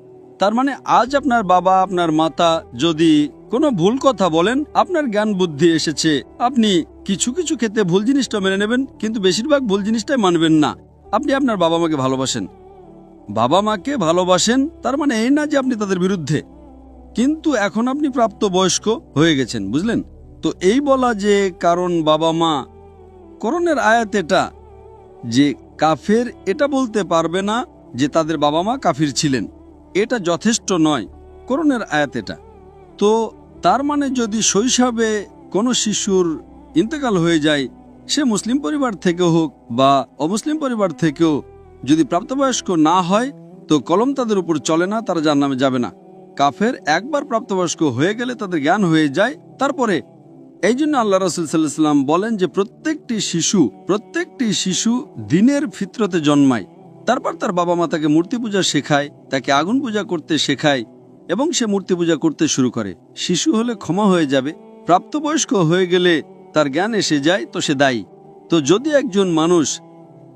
Speaker 2: তার মানে আজ আপনার বাবা, আপনার মাতা যদি কোনো ভুল কথা বলেন, আপনার জ্ঞান বুদ্ধি এসেছে, আপনি কিছু কিছু ক্ষেত্রে ভুল জিনিসটা মেনে নেবেন, কিন্তু বেশিরভাগ ভুল জিনিসটাই মানবেন না। আপনি আপনার বাবা মাকে ভালোবাসেন, বাবা মাকে ভালোবাসেন, তার মানে এই না যে আপনি তাদের বিরুদ্ধে, কিন্তু এখন আপনি প্রাপ্তবয়স্ক হয়ে গেছেন, বুঝলেন? তো এই বলা যে কারণ বাবা মা, কোরআনের আয়াত এটা যে কাফের, এটা বলতে পারবে না যে তাদের বাবা মা কাফির ছিলেন, এটা যথেষ্ট নয়। কোরআনের আয়াত এটা। তো তার মানে যদি শৈশবে কোনো শিশুর ইন্তেকাল হয়ে যায়, সে মুসলিম পরিবার থেকে হোক বা অমুসলিম পরিবার থেকেও, যদি প্রাপ্তবয়স্ক না হয় তো কলম তাদের উপর চলে না, তারা জাহান্নামে যাবে না। কাফের একবার প্রাপ্তবয়স্ক হয়ে গেলে তাদের জ্ঞান হয়ে যায়, তারপরে। এই জন্য আল্লাহ রাসূল সাল্লাল্লাহু আলাইহি ওয়াসাল্লাম বলেন যে প্রত্যেকটি শিশু দ্বীনের ফিতরতে জন্মায়, তারপর তার বাবা মা তাকে মূর্তি পূজা শেখায়, তাকে আগুন পূজা করতে শেখায় এবং সে মূর্তি পূজা করতে শুরু করে। শিশু হলে ক্ষমা হয়ে যাবে, প্রাপ্তবয়স্ক হয়ে গেলে তার জ্ঞান এসে যায়, তো সে দায়ী। তো যদি একজন মানুষ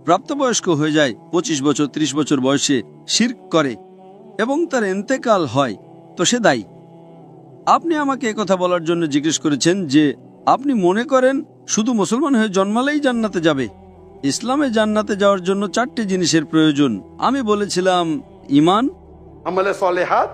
Speaker 2: প্রাপ্তবয়স্ক হয়ে যায় 25 বছর 30 বছর বয়সে, শিরক করে এবং তার ইন্তেকাল হয়, তো সে দায়ী। আপনি আমাকে কথা বলার জন্য জিজ্ঞেস করেছেন যে আপনি মনে করেন শুধু মুসলমান হয়ে জন্মালেই জান্নাতে যাবে। ইসলামে জান্নাতে যাওয়ার জন্য 4টি জিনিসের প্রয়োজন। আমি বলেছিলাম ঈমান,
Speaker 8: আমলে সালেহাত,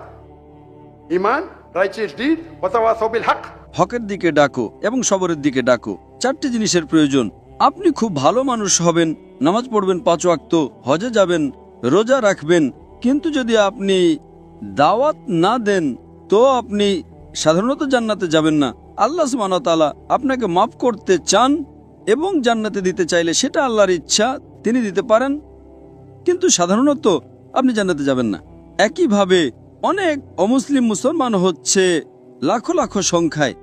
Speaker 8: ঈমান, রাইচিয়াস ডিড, ওয়া তাওয়াসাউ বিল হক।
Speaker 2: হকের দিকে ডাকো এবং সবরের দিকে ডাকো। 4টি জিনিসের প্রয়োজন। আপনি খুব ভালো মানুষ হবেন, নামাজ পড়বেন 5 ওয়াক্ত, হজে যাবেন, রোজা রাখবেন, কিন্তু যদি আপনি দাওয়াত না দেন তো আপনি সাধারণত জান্নাতে যাবেন না। আল্লাহ সুবহানাহু ওয়া তাআলা আপনাকে মাফ করতে চান এবং জান্নাতে দিতে চাইলে সেটা আল্লাহর ইচ্ছা, তিনি দিতে পারেন, কিন্তু সাধারণত আপনি জান্নাতে যাবেন না। একইভাবে অনেক অমুসলিম মুসলমান হচ্ছে লাখো লাখো সংখ্যায়,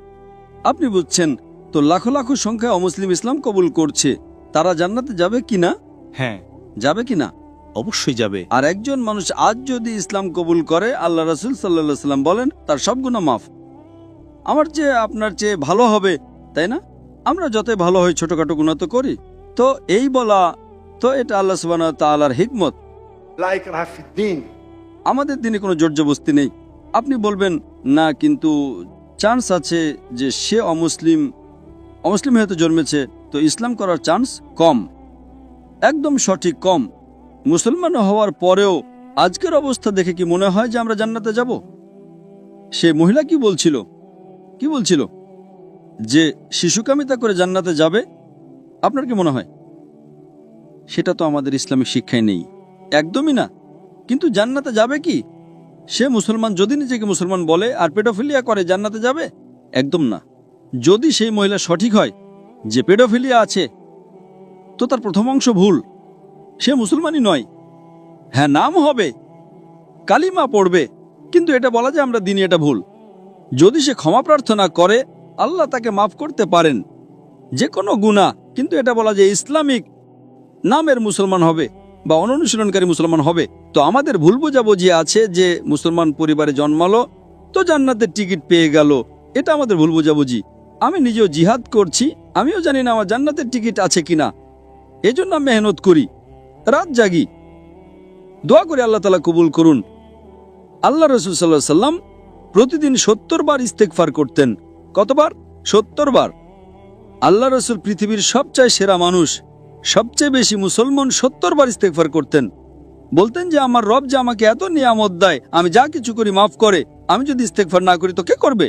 Speaker 2: আপনি বুঝছেন? তো লাখো লাখো সংখ্যায় অমুসলিম ইসলাম কবুল করছে, তারা জান্নাতে যাবে কিনা?
Speaker 6: হ্যাঁ,
Speaker 2: যাবে কিনা?
Speaker 6: অবশ্যই যাবে।
Speaker 2: আর একজন মানুষ আজ যদি ইসলাম কবুল করে, আল্লাহ রাসূল সাল্লাল্লাহু আলাইহি সাল্লাম বলেন তার সব গুনাহ মাফ। আমার চেয়ে আপনার চেয়ে ভালো হবে, তাই না? আমরা যতই ভালো হই ছোটখাটো গুনাহ তো করি। তো এই বলা, তো এটা আল্লাহ সুবহানাহু ওয়া তাআলার হিকমত।
Speaker 8: لا إكراه في الدين।
Speaker 2: আমাদের দিনে কোনো জোরজবস্তি নেই। আপনি বলবেন না, কিন্তু চান্স আছে যে সে অমুসলিম হয়তো জন্মেছে, তো ইসলাম করার চান্স কম। একদম সঠিক, কম। মুসলমান হওয়ার পরেও আজকের অবস্থা দেখে কি মনে হয় যে আমরা জান্নাতে যাব? সে মহিলা কি বলছিল যে শিশুকামিতা করে জান্নাতে যাবে? আপনার কি মনে হয়? সেটা তো আমাদের ইসলামিক শিক্ষায় নেই, একদমই না। কিন্তু জান্নাতে যাবে কি? সে মুসলমান যদি নিজেকে মুসলমান বলে আর পেডোফিলিয়া করে, জান্নাতে যাবে? একদম না। যদি সেই মহিলা সঠিক হয় যে পেডোফিলিয়া আছে, তো তার প্রথম অংশ ভুল, সে মুসলমানই নয়। হ্যাঁ, নাম হবে, কালিমা পড়বে, কিন্তু এটা বলা যায় আমরা দিনই এটা ভুল। যদি সে ক্ষমা প্রার্থনা করে, আল্লাহ তাকে মাফ করতে পারেন যে কোনো গুনাহ, কিন্তু এটা বলা যায় ইসলামিক নামের মুসলমান হবে বা অনুশীলনকারী মুসলমান হবে। তো আমাদের ভুল বোঝাবুঝি আছে যে মুসলমান পরিবারে জন্মালো তো জান্নাতের টিকিট পেয়ে গেল, এটা আমাদের ভুল বোঝাবুঝি। আমি নিজেও জিহাদ করছি, আমিও জানি না আমার জান্নাতের টিকিট আছে কিনা, এজন্য আমি মেহনত করি, রাত জাগি, দোয়া করে আল্লাহ তাআলা কবুল করুন। আল্লাহ রাসূল সাল্লাল্লাহু আলাইহি সাল্লাম প্রতিদিন 70 বার ইস্তেগফার করতেন। কতবার? 70 বার। আল্লাহ রাসূল পৃথিবীর সবচেয়ে সেরা মানুষ, সবচেয়ে বেশি মুসলমান 70 বার ইস্তেগফার করতেন। বলতেন যে আমার রব যে আমাকে এত নিয়ামত দেয়, আমি যা কিছু করি মাফ করে, আমি যদি ইস্তেগফার না করি তো কে করবে?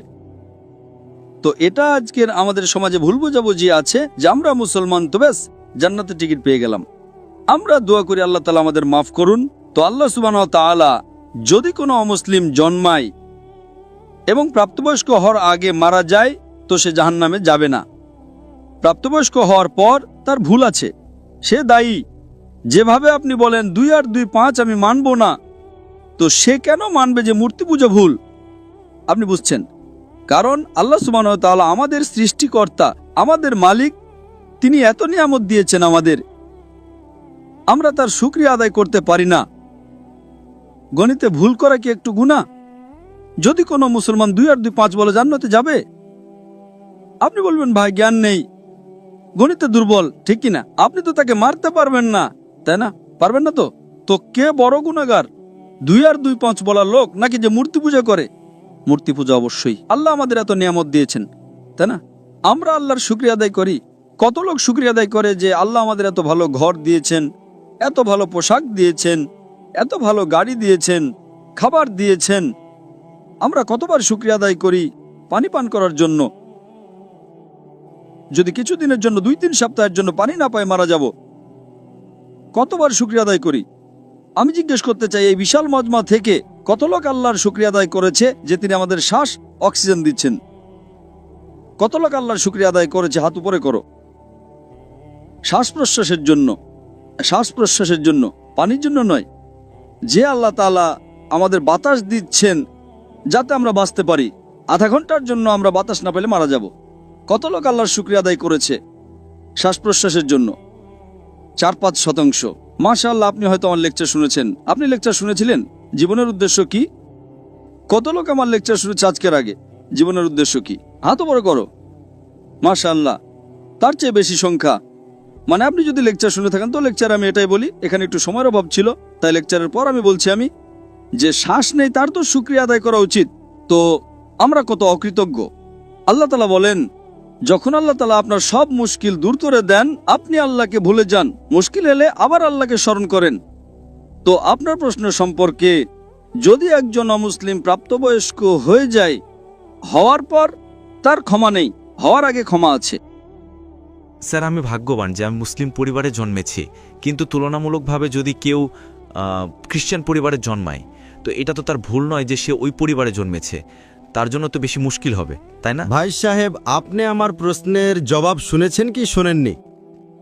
Speaker 2: তো এটা আজকের আমাদের সমাজে ভুল বোঝাবুঝি আছে যে আমরা মুসলমান তো ব্যাস জান্নাতের টিকিট পেয়ে গেলাম। আমরা দোয়া করি আল্লাহ তাআলা আমাদের মাফ করুন। তো আল্লাহ সুবহানাহু ওয়া তাআলা যদি কোনো অমুসলিম জন্মায় এবং প্রাপ্তবয়স্ক হওয়ার আগে মারা যায়, তো সে জাহান্নামে যাবে না। প্রাপ্তবয়স্ক হওয়ার পর তার ভুল আছে, সে দায়ী। যেভাবে আপনি বলেন 2 আর 2 5 আমি মানব না, তো সে কেন মানবে যে মূর্তি পূজা ভুল? আপনি বুঝছেন? কারণ আল্লাহ সুবহানাহু ওয়া তাআলা আমাদের সৃষ্টিকর্তা, আমাদের মালিক, তিনি এত নিয়ামত দিয়েছেন আমাদের, আমরা তার শুকরিয়া আদায় করতে পারি না। গণিতে ভুল করা কি একটু গুনাহ? যদি কোনো মুসলমান 2 আর 2 5 বলে জান্নাতে যাবে? আপনি বলবেন ভাই জ্ঞান নেই, গণিতে দুর্বল, ঠিক কিনা? আপনি তো তাকে মারতে পারবেন না, তাই না? পারবেন না। তো কে বড় গুনাহগার, 2 আর 2 5 বলার লোক নাকি যে মূর্তি পূজা করে? মূর্তি পূজা অবশ্যই। আল্লাহ আমাদের এত নিয়ামত দিয়েছেন, তাই না? আমরা আল্লাহর শুকরিয়া আদায় করি। কত লোক শুকরিয়া আদায় করে যে আল্লাহ আমাদের এত ভালো ঘর দিয়েছেন, এত ভালো পোশাক দিয়েছেন, এত ভালো গাড়ি দিয়েছেন, খাবার দিয়েছেন। আমরা কতবার শুকরিয়া আদায় করি পানি পান করার জন্য। যদি কিছুদিনের জন্য 2-3 সপ্তাহের জন্য পানি না পাই মারা যাব, কতবার শুকরিয়া আদায় করি? আমি জিজ্ঞেস করতে চাই, এই বিশাল মজমা থেকে কত লোক আল্লাহর শুকরিয়া আদায় করেছে যে তিনি আমাদের শ্বাস অক্সিজেন দিচ্ছেন? কত লোক আল্লাহর শুকরিয়া আদায় করেছে? হাত উপরে করো। শ্বাস প্রশ্বাসের জন্য, পানির জন্য নয়। যে আল্লাহ তাআলা আমাদের বাতাস দিচ্ছেন যাতে আমরা বাঁচতে পারি, আধা ঘন্টার জন্য আমরা বাতাস না পেলে মারা যাব। কত লোক আল্লাহর শুকরিয়া আদায় করেছে শ্বাস প্রশ্বাসের জন্য? 4-5%। মাশাআল্লাহ, আপনি হয়তো আমার লেকচার শুনেছেন। আপনি লেকচার শুনেছিলেন জীবনের উদ্দেশ্য কি? কত লোক আমার লেকচার শুনেছে আজকের আগে? জীবনের উদ্দেশ্য কি? হাত উপরে করো। মাশাআল্লাহ, তার চেয়ে বেশি সংখ্যা। মানে আপনি যদি লেকচার শুনে থাকেন, তো লেকচার আমি এটাই বলি, এখানে একটু সময়ের অভাব ছিল, তাই লেকচারের পর আমি বলছি আমি যে শ্বাস নেই তার তো শুকরিয়া আদায় করা উচিত। তো আমরা কত অকৃতজ্ঞ। আল্লাহ তাআলা বলেন, যখন আল্লাহ তাআলা আপনার সব মুশকিল দূর করে দেন, আপনি আল্লাহকে ভুলে যান, মুশকিল এলে আবার আল্লাহকে স্মরণ করেন। তো আপনার প্রশ্ন সম্পর্কে, যদি একজন অমুসলিম প্রাপ্তবয়স্ক হয়ে যায়, হওয়ার পর তার ক্ষমা নেই, হওয়ার আগে ক্ষমা আছে।
Speaker 7: স্যার, আমি ভাগ্যবান যে আমি মুসলিম পরিবারে জন্মেছি, কিন্তু তুলনামূলকভাবে যদি কেউ খ্রিস্টান পরিবারে জন্মায়, তো এটা তো তার ভুল নয় যে সে ওই পরিবারে জন্মেছে, তার জন্য তো বেশি মুশকিল হবে, তাই না?
Speaker 9: ভাই সাহেব, আপনি আমার প্রশ্নের জবাব শুনেছেন কি শোনেননি?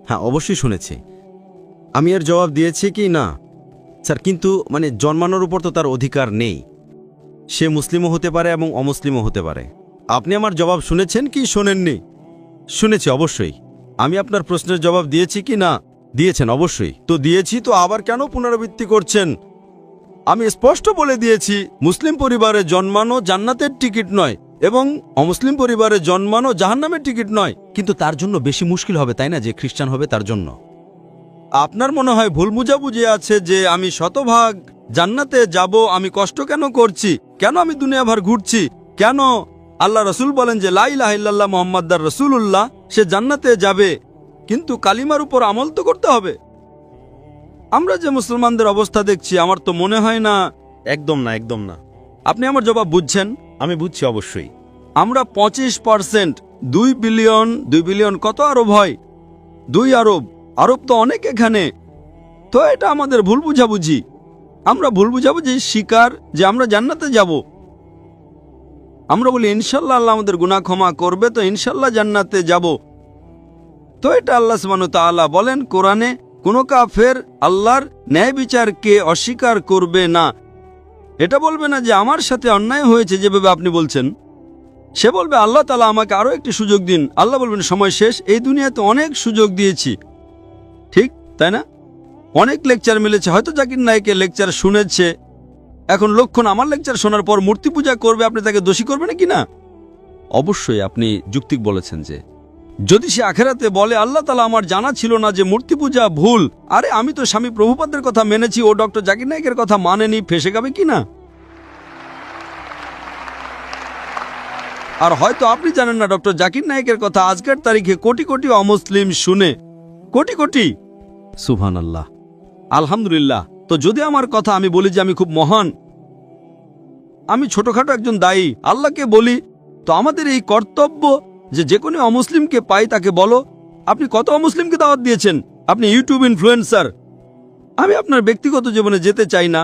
Speaker 7: হ্যাঁ, অবশ্যই শুনেছি।
Speaker 9: আমি এর জবাব দিয়েছি কি না?
Speaker 7: স্যার, কিন্তু জন্মানোর উপর তো তার অধিকার নেই।
Speaker 9: সে মুসলিমও হতে পারে এবং অমুসলিমও হতে পারে। আপনি আমার জবাব শুনেছেন কি শোনেননি?
Speaker 7: শুনেছি, অবশ্যই।
Speaker 9: আমি আপনার প্রশ্নের জবাব দিয়েছি কি না? দিয়েছেন অবশ্যই। তো দিয়েছি, তো আবার কেন পুনরাবৃত্তি করছেন? আমি স্পষ্ট বলে দিয়েছি, মুসলিম পরিবারে জন্মানো জান্নাতের টিকিট নয় এবং অমুসলিম পরিবারে জন্মানো জাহান্নামের টিকিট নয়। কিন্তু তার জন্য বেশি মুশকিল হবে, তাই না, যে খ্রিস্টান হবে তার জন্য। আপনার মনে হয় ভুল বুঝাবুঝি আছে যে আমি শতভাগ জান্নাতে যাব, আমি কষ্ট কেন করছি, কেন আমি দুনিয়াভর ঘুরছি, কেন আল্লাহ রসুল বলেন যে লা ইলাহা ইল্লাল্লাহ মুহাম্মাদুর রাসূলুল্লাহ, সে জান্নাতে যাবে, কিন্তু কালিমার উপর আমল তো করতে হবে। আমরা যে মুসলমানদের অবস্থা দেখছি, আমার তো মনে হয় না।
Speaker 7: একদম না, একদম না।
Speaker 9: আপনি আমার জবাব বুঝছেন?
Speaker 7: আমি বুঝছি অবশ্যই।
Speaker 9: আমরা 25%, 2 বিলিয়ন কত আরব হয়? 2 আরব, আরব তো অনেক এখানে। তো এটা আমাদের ভুল বুঝাবুঝি। আমরা ভুল বুঝাবুঝি শিকার যে আমরা জান্নাতে যাব। আমরা বলি ইনশাল্লাহ আল্লাহ আমাদের গুনাহ ক্ষমা করবে, তো ইনশাল্লাহ জান্নাতে যাব। তো এটা আল্লাহ সুবহানাহু ওয়া তাআলা বলেন কোরআনে, কোন কাফের আল্লাহর ন্যায় বিচারকে অস্বীকার করবে না। এটা বলবে না যে আমার সাথে অন্যায় হয়েছে যেভাবে আপনি বলছেন। সে বলবে আল্লাহ তাআলা আমাকে আরো একটি সুযোগ দিন। আল্লাহ বলবেন সময় শেষ, এই দুনিয়াতে অনেক সুযোগ দিয়েছি। ঠিক তাই না? অনেক লেকচার মিলেছে, হয়তো জাকির নায়েকের লেকচার শুনেছে। এখন লক্ষণ আমার লেকচার শোনার পর মূর্তি পূজা করবে, আপনি তাকে দোষী করবেন কি না? অবশ্যই আপনি যুক্তিক বলেছেন যে যদি সে আখেরাতে বলে আল্লাহ তাআলা আমার জানা ছিল না যে মূর্তি পূজা ভুল, আরে আমি তো স্বামী প্রভুপাদের কথা মেনেছি, ও ডক্টর জাকির নায়েকের কথা মানেনি, ফেসে যাবে কি না? আর হয়তো আপনি জানেন না ডক্টর জাকির নায়েকের কথা আজকের তারিখে কোটি কোটি অমুসলিম শুনে, কোটি কোটি। সুবহানাল্লাহ, আলহামদুলিল্লাহ। তো যদি আমার কথা আমি বলি যে আমি খুব মহান, আমি ছোটখাটো একজন দায়ী, আল্লাহকে বলি, তো আমাদের এই কর্তব্য যে কোনো অমুসলিমকে পাই তাকে বলো। আপনি কত অমুসলিমকে দাওয়াত দিয়েছেন? আপনি ইউটিউব ইনফ্লুয়েন্সার। আমি আপনার ব্যক্তিগত জীবনে যেতে চাই না।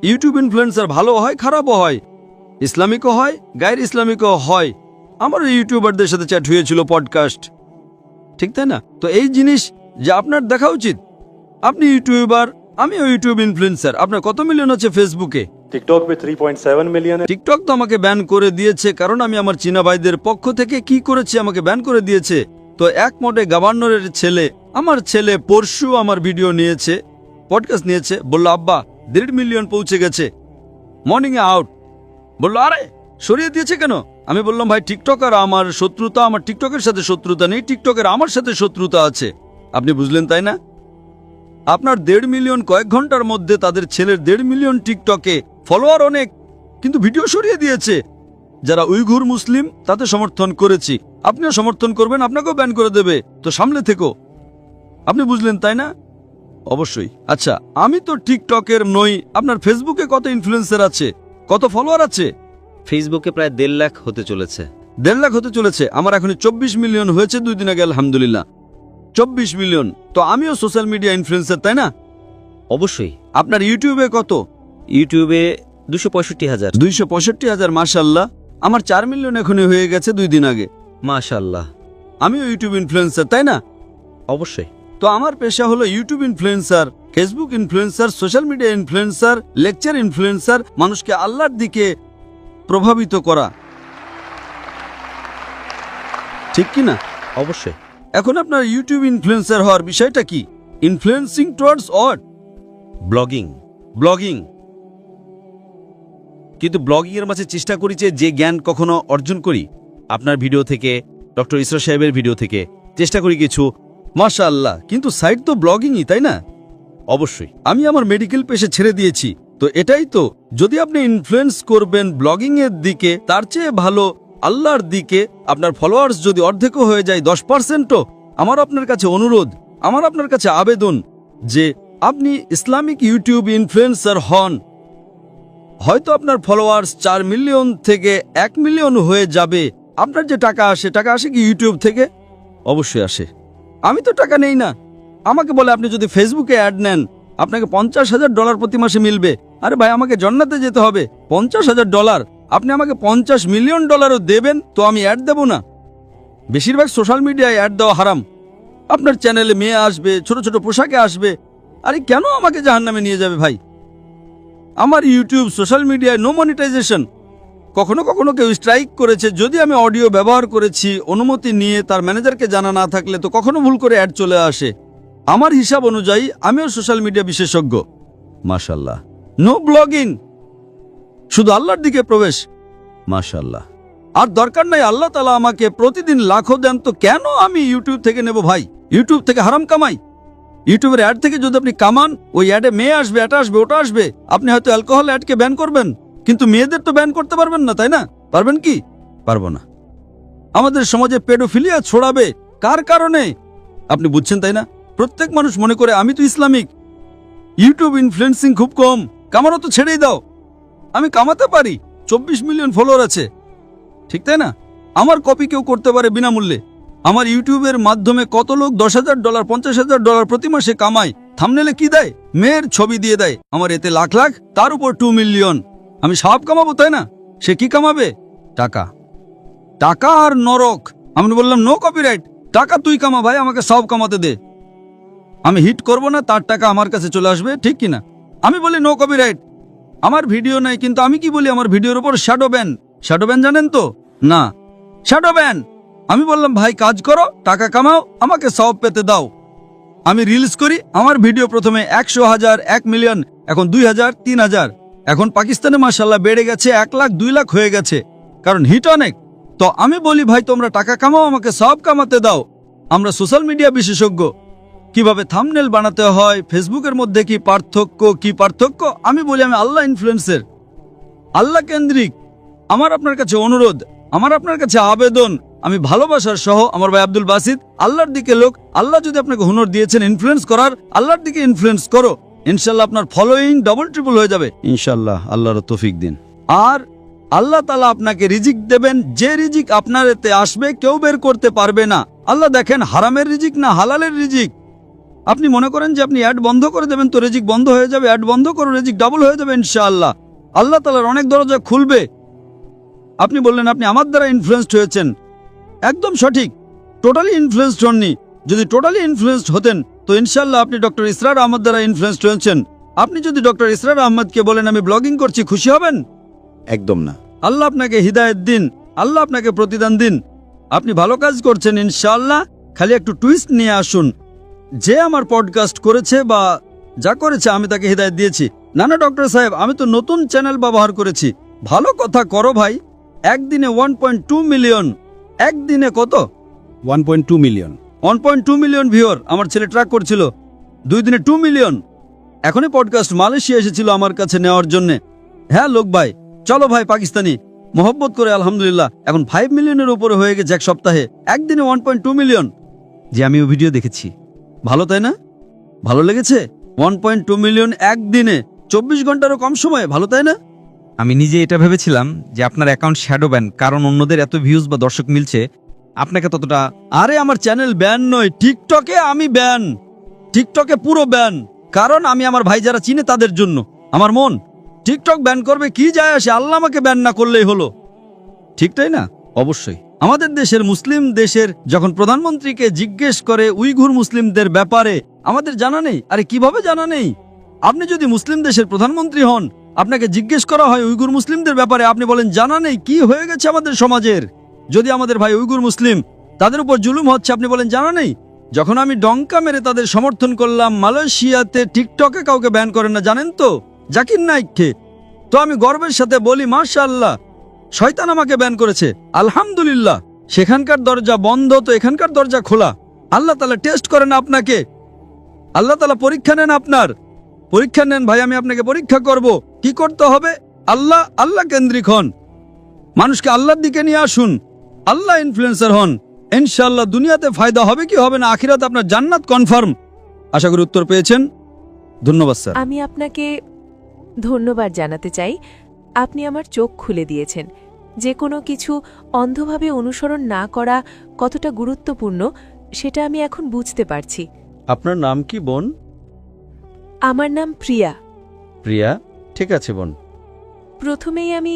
Speaker 9: ইউটিউব ইনফ্লুয়েন্সার ভালো হয়, খারাপও হয়, ইসলামিকও হয়, গায়ের ইসলামিকও হয়। আমারও ইউটিউবারদের সাথে চ্যাট হয়েছিল, পডকাস্ট, ঠিক তাই না? তো এই জিনিস যে আপনার দেখা উচিত। আপনি ইউটিউবার, আমিও ইউটিউব ইনফ্লুয়েন্সার। আপনার কত মিলিয়ন আছে ফেসবুকে?
Speaker 10: টিকটক पे 3.7 মিলিয়ন।
Speaker 9: টিকটক তো আমাকে ব্যান করে দিয়েছে, কারণ আমি আমার চীনা ভাইদের পক্ষ থেকে কি করেছি, আমাকে ব্যান করে দিয়েছে। তো এক মোটে গভর্নরের ছেলে, আমার ছেলে পরশু আমার ভিডিও নিয়েছে, পডকাস্ট নিয়েছে, বলল আব্বা 1.5 মিলিয়ন পৌঁছে গেছে, মর্নিং এ আউট। বললো আরে সরিয়ে দিয়েছে কেন? আমি বললাম ভাই টিকটক আর আমার শত্রুতা, আমার টিকটকের সাথে শত্রুতা নেই, টিকটকের আমার সাথে শত্রুতা আছে। আপনি বুঝলেন তাই না? আপনার 1.5 মিলিয়ন কয়েক ঘন্টার মধ্যে, তাদের ছেলের 1.5 মিলিয়ন টিকটকে ফলোয়ার অনেক, কিন্তু ভিডিও সরিয়ে দিয়েছে। যারা উইঘুর মুসলিম তাতে সমর্থন করেছি, আপনিও সমর্থন করবেন, আপনাকেও ব্যান করে দেবে। তো সামলে থেকো। আপনি বুঝলেন তাই না? অবশ্যই। আচ্ছা, আমি তো টিকটকের নই। আপনার ফেসবুকে কত ইনফ্লুয়েন্সার আছে, কত ফলোয়ার আছে?
Speaker 6: ফেসবুকে প্রায় 1.5 লাখ হতে চলেছে।
Speaker 9: 1.5 লাখ হতে চলেছে। আমার এখনই 24 মিলিয়ন হয়েছে 2 দিন আগে, আলহামদুলিল্লাহ। 24 মিলিয়ন। তো আমিও সোশ্যাল মিডিয়া ইনফ্লুয়েন্সার, তাই না?
Speaker 6: অবশ্যই।
Speaker 9: আপনার ইউটিউবে কত?
Speaker 6: ইউটিউবে 265,000।
Speaker 9: 265,000, মাশাআল্লাহ। আমার 4 মিলিয়ন এখনই হয়ে গেছে 2 দিন আগে।
Speaker 6: মাশাআল্লাহ।
Speaker 9: আমিও ইউটিউব ইনফ্লুয়েন্সার, তাই না?
Speaker 6: অবশ্যই।
Speaker 9: তো আমার পেশা হলো YouTube influencer, Facebook influencer, social media influencer, lecture influencer, মানুষকে আল্লাহর দিকে প্রভাবিত করা, ঠিক কি না?
Speaker 6: অবশ্যই।
Speaker 9: এখন আপনার ইউটিউব ইনফ্লুয়েন্সার হওয়ার বিষয়টা কি? Influencing towards what?
Speaker 7: Blogging.
Speaker 9: Blogging. কিন্তু ব্লগিং এর মাঝে চেষ্টা করি যে জ্ঞান কখনো অর্জন করি আপনার ভিডিও থেকে, ডক্টর ইসরা সাহেবের ভিডিও থেকে চেষ্টা করি কিছু, মাশাআল্লাহ। কিন্তু সাইট তো ব্লগিংই, তাই না? অবশ্যই। আমি আমার মেডিকেল পেশা ছেড়ে দিয়েছি। তো এটাই তো, যদি আপনি ইনফ্লুয়েন্স করবেন ব্লগিং এর দিকে, তার চেয়ে ভালো আল্লাহর দিকে। আপনার ফলোয়ার্স যদি অর্ধেকও হয়ে যায়, 10%ও, আমার আপনার কাছে অনুরোধ, আমার আপনার কাছে আবেদন যে আপনি ইসলামিক ইউটিউব ইনফ্লুয়েন্সার হন। হয়তো আপনার ফলোয়ার্স 4 মিলিয়ন থেকে 1 মিলিয়ন হয়ে যাবে। আপনার যে টাকা আসে কি ইউটিউব থেকে? অবশ্যই আসে। আমি তো টাকা নেই না। আমাকে বলে আপনি যদি ফেসবুকে অ্যাড নেন আপনাকে $50,000 প্রতি মাসে মিলবে। আরে ভাই, আমাকে জান্নাতে যেতে হবে, $50,000। আপনি আমাকে $50 মিলিয়ন দেবেন, তো আমি অ্যাড দেব না? বেশিরভাগ সোশ্যাল মিডিয়ায় অ্যাড দেওয়া হারাম। আপনার চ্যানেলে মেয়ে আসবে, ছোট ছোট পোশাকে আসবে। আরে কেন আমাকে জাহান্নামে নিয়ে যাবে ভাই? আমার ইউটিউব সোশ্যাল মিডিয়ায় নো মনিটাইজেশন। কখনো কখনো কেউ স্ট্রাইক করেছে, যদি আমি অডিও ব্যবহার করেছি অনুমতি নিয়ে, তার ম্যানেজারকে জানা না থাকলে, তো কখনো ভুল করে অ্যাড চলে আসে। আমার হিসাব অনুযায়ী আমিও সোশ্যাল মিডিয়া বিশেষজ্ঞ। মাশাল্লাহ, নো ব্লগিং, শুধু আল্লাহর দিকে প্রবেশ। মাশাল্লাহ, আর দরকার নাই আল্লাহ তাআলা আমাকে প্রতিদিন লাখো দেন, তো কেন আমি ইউটিউব থেকে নেব ভাই? ইউটিউব থেকে হারাম কামাই। ইউটিউবের অ্যাড থেকে যদি আপনি কামান, ওই অ্যাডে মেয়ে আসবে, এটা আসবে, ওটা আসবে, আপনি হয়তো অ্যালকোহল অ্যাডকে ব্যান করবেন, কিন্তু মেয়েদের তো ব্যান করতে পারবেন না, তাই না? পারবেন কি? পারবো না। আমাদের সমাজে পেডোফিলিয়া ছড়াবে কার কারণে? আপনি বুঝছেন তাই না? প্রত্যেক মানুষ মনে করে আমি তো ইসলামিক, ইউটিউব ইনফ্লুয়েন্সিং খুব কম, কামানো তো ছেড়েই দাও। আমি কামাতে পারি, 24 মিলিয়ন ফলোয়ার আছে, ঠিক তাই না? আমার কপি কেউ করতে পারে বিনামূল্যে। আমার ইউটিউবের মাধ্যমে কত লোক $10,000 $50,000 প্রতি মাসে কামায়। থাম্বনেলে কি দেয়? মেয়ের ছবি দিয়ে দেয়। আমার এতে লাখ লাখ, তার উপর 2 মিলিয়ন। আমি সব কামাবো, তাই না? সে কি কামাবে? টাকা। টাকা আর নরক। আমি বললাম নো কপিরাইট, টাকা তুই কামা ভাই, আমাকে সব কামাতে দে। আমি হিট করব না, তার টাকা আমার কাছে চলে আসবে, ঠিক কিনা? আমি বলি নো কপিরাইট, আমার ভিডিও নাই, কিন্তু আমি কি বলি? আমার ভিডিওর উপর শ্যাডো ব্যান। শ্যাডো ব্যান জানেন তো? না, শ্যাডো ব্যান। আমি বললাম ভাই কাজ করো, টাকা কামাও, আমাকে সব পেতে দাও। আমি রিলস করি, আমার ভিডিও প্রথমে 100,000, 1 মিলিয়ন, এখন 2,000, 3,000, এখন পাকিস্তানে মাশাআল্লাহ বেড়ে গেছে 1 লাখ, 2 লাখ হয়ে গেছে, কারণ হিট অনেক। তো আমি বলি ভাই তোমরা টাকা কামাও, আমাকে সব কামাতে দাও। আমরা সোশ্যাল মিডিয়া বিশেষজ্ঞ, কিভাবে থাম্বনেল বানাতে হয়, ফেসবুকের মধ্যে কি পার্থক্য, আমি বলি আমি আল্লাহ ইনফ্লুয়েন্সার, আল্লাহ কেন্দ্রিক। আমার আপনার কাছে অনুরোধ, আমার আপনার কাছে আবেদন, আমি ভালোবাসার সহ আমার ভাই আব্দুল বাসিত, আল্লাহর দিকে লোক। আল্লাহ যদি আপনাকে হুনর দিয়েছেন ইনফ্লুয়েন্স করার, আল্লাহর দিকে ইনফ্লুয়েন্স করো, ইনশাল্লাহ আপনার ফলোইং ডবল ট্রিপল হয়ে যাবে ইনশাল্লাহ। আল্লাহর তৌফিক দিন। আর আল্লাহ তাআলা আপনাকে রিজিক দেবেন, যে রিজিক আপনার এতে আসবে কেউ বের করতে পারবে না। আল্লাহ দেখেন হারামের রিজিক না হালালের রিজিক। আপনি মনে করেন যে আপনি অ্যাড বন্ধ করে দেবেন তো রিজিক বন্ধ হয়ে যাবে, অ্যাড বন্ধ করো, রিজিক ডাবল হয়ে যাবে ইনশাআল্লাহ। আল্লাহ তাআলার অনেক দরজা খুলবে। আপনি বললেন আপনি আমার দ্বারা ইনফ্লুয়েন্সড হয়েছেন, একদম সঠিক, টোটালি ইনফ্লুয়েন্সড হননি। যদি টোটালি ইনফ্লুয়েন্সড হতেন তো ইনশাআল্লাহ আপনি ডক্টর ইসরার আহমদ দ্বারা ইনফ্লুয়েন্সড হয়েছেন। আপনি যদি ডক্টর ইসরার আহমদকে বলেন আমি ব্লগিং করছি, খুশি হবেন? একদম না। আল্লাহ আপনাকে হিদায়েত দিন, আল্লাহ আপনাকে প্রতিদান দিন। আপনি ভালো কাজ করছেন ইনশাআল্লাহ, খালি একটু টুইস্ট নিয়ে আসুন। যে আমার পডকাস্ট করেছে বা যা করেছে আমি তাকে হিদায়েত দিয়েছি। না না ডক্টর সাহেব, আমি তো নতুন চ্যানেল ব্যবহার করেছি। ভালো কথা করো ভাই। একদিনে 1.2 মিলিয়ন, একদিনে কত?
Speaker 11: 1.2 মিলিয়ন।
Speaker 9: 1.2 মিলিয়ন ভিউয়ার আমার ছেলে ট্র্যাক করছিল। 2 দিনে 2 মিলিয়ন। এখনই পডকাস্ট মালয়েশিয়া এসেছিল আমার কাছে নেওয়ার জন্য। হ্যাঁ লোক ভাই, চলো ভাই পাকিস্তানি, মোহব্বত করে আলহামদুলিল্লাহ এখন 5 মিলিয়নের উপরে হয়ে গেছে এক সপ্তাহে। একদিনে 1.2 মিলিয়ন। যে আমি ওই ভিডিও দেখেছি, ভালো তাই না? ভালো লেগেছে? 1.2 মিলিয়ন একদিনে, 24 ঘন্টারও কম সময়ে, ভালো তাই না?
Speaker 12: আমি নিজে এটা ভেবেছিলাম যে আপনার অ্যাকাউন্ট শ্যাডো ব্যান, কারণ অন্যদের এত ভিউজ বা দর্শক মিলছে, আপনাকে ততটা।
Speaker 9: আরে আমার চ্যানেল ব্যান নয়, টিকটকে আমি ব্যান, টিকটকে পুরো ব্যান। কারণ আমি আমার ভাই যারা চিনে তাদের জন্য, আমার মন। টিকটক ব্যান করবে কি যায় আসে, আল্লাহ আমাকে ব্যান না করলেই হলো, ঠিক তাই না? অবশ্যই। আমাদের দেশের মুসলিম দেশের যখন প্রধানমন্ত্রীকে জিজ্ঞেস করে উইঘুর মুসলিমদের ব্যাপারে, আমাদের জানা নেই। আরে কিভাবে জানা নেই? আপনি যদি মুসলিম দেশের প্রধানমন্ত্রী হন, আপনাকে জিজ্ঞেস করা হয় উইঘুর মুসলিমদের ব্যাপারে, আপনি বলেন জানা নেই। কি হয়ে গেছে আমাদের সমাজের? যদি আমাদের ভাই উইঘুর মুসলিম, তাদের উপর জুলুম হচ্ছে, আপনি বলেন জানা নেই। যখন আমি ডঙ্কা মেরে তাদের সমর্থন করলাম, মালয়েশিয়াতে টিকটকে কাউকে ব্যান করেন না, জানেন তো? জাকির নাইককে। তো আমি গর্বের সাথে বলি মাশাআল্লাহ, শয়তান আমাকে ব্যান করেছে, আলহামদুলিল্লাহ। সেখানকার দরজা বন্ধ, তো এখানকার দরজা খোলা। আল্লাহ তাআলা টেস্ট করেন আপনাকে, আল্লাহ তাআলা পরীক্ষা নেন আপনার। পরীক্ষা নেন ভাই, আমি আপনাকে পরীক্ষা করব। কি করতে হবে? আল্লাহ কেন্দ্রিক হন, মানুষকে আল্লাহর দিকে নিয়ে আসুন, আল্লাহ ইনফ্লুয়েন্সার হন। ইনশাআল্লাহ দুনিয়াতে ফায়দা হবে কি হবে না, আখিরাতে আপনার জান্নাত কনফার্ম। আশা করি উত্তর পেয়েছেন। ধন্যবাদ স্যার।
Speaker 13: আমি আপনাকে ধন্যবাদ জানাতে চাই। আপনি আমার চোখ খুলে দিয়েছেন। যে কোনো কিছু অন্ধভাবে অনুসরণ না করা কতটা গুরুত্বপূর্ণ সেটা আমি এখন বুঝতে পারছি।
Speaker 2: আপনার নাম কি বোন?
Speaker 13: আমার নাম প্রিয়া।
Speaker 2: প্রিয়া, ঠিক আছে বোন।
Speaker 13: প্রথমেই আমি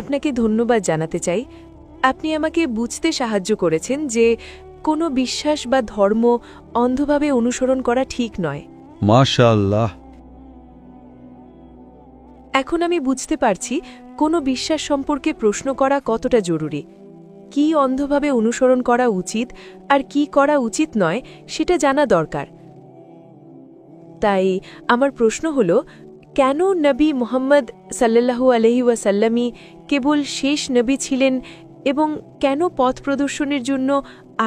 Speaker 13: আপনাকে ধন্যবাদ জানাতে চাই। আপনি আমাকে বুঝতে সাহায্য করেছেন যে কোনো বিশ্বাস বা ধর্ম অন্ধভাবে অনুসরণ করা ঠিক নয়।
Speaker 2: মাশাআল্লাহ।
Speaker 13: এখন আমি বুঝতে পারছি কোনো বিশ্বাস সম্পর্কে প্রশ্ন করা কতটা জরুরি। কি অন্ধভাবে অনুসরণ করা উচিত আর কি করা উচিত নয় সেটা জানা দরকার। তাই আমার প্রশ্ন হল, কেন নবী মুহাম্মদ সাল্লাল্লাহু আলাইহি ওয়াসাল্লামই কেবল শেষ নবী ছিলেন এবং কেন পথ প্রদর্শনের জন্য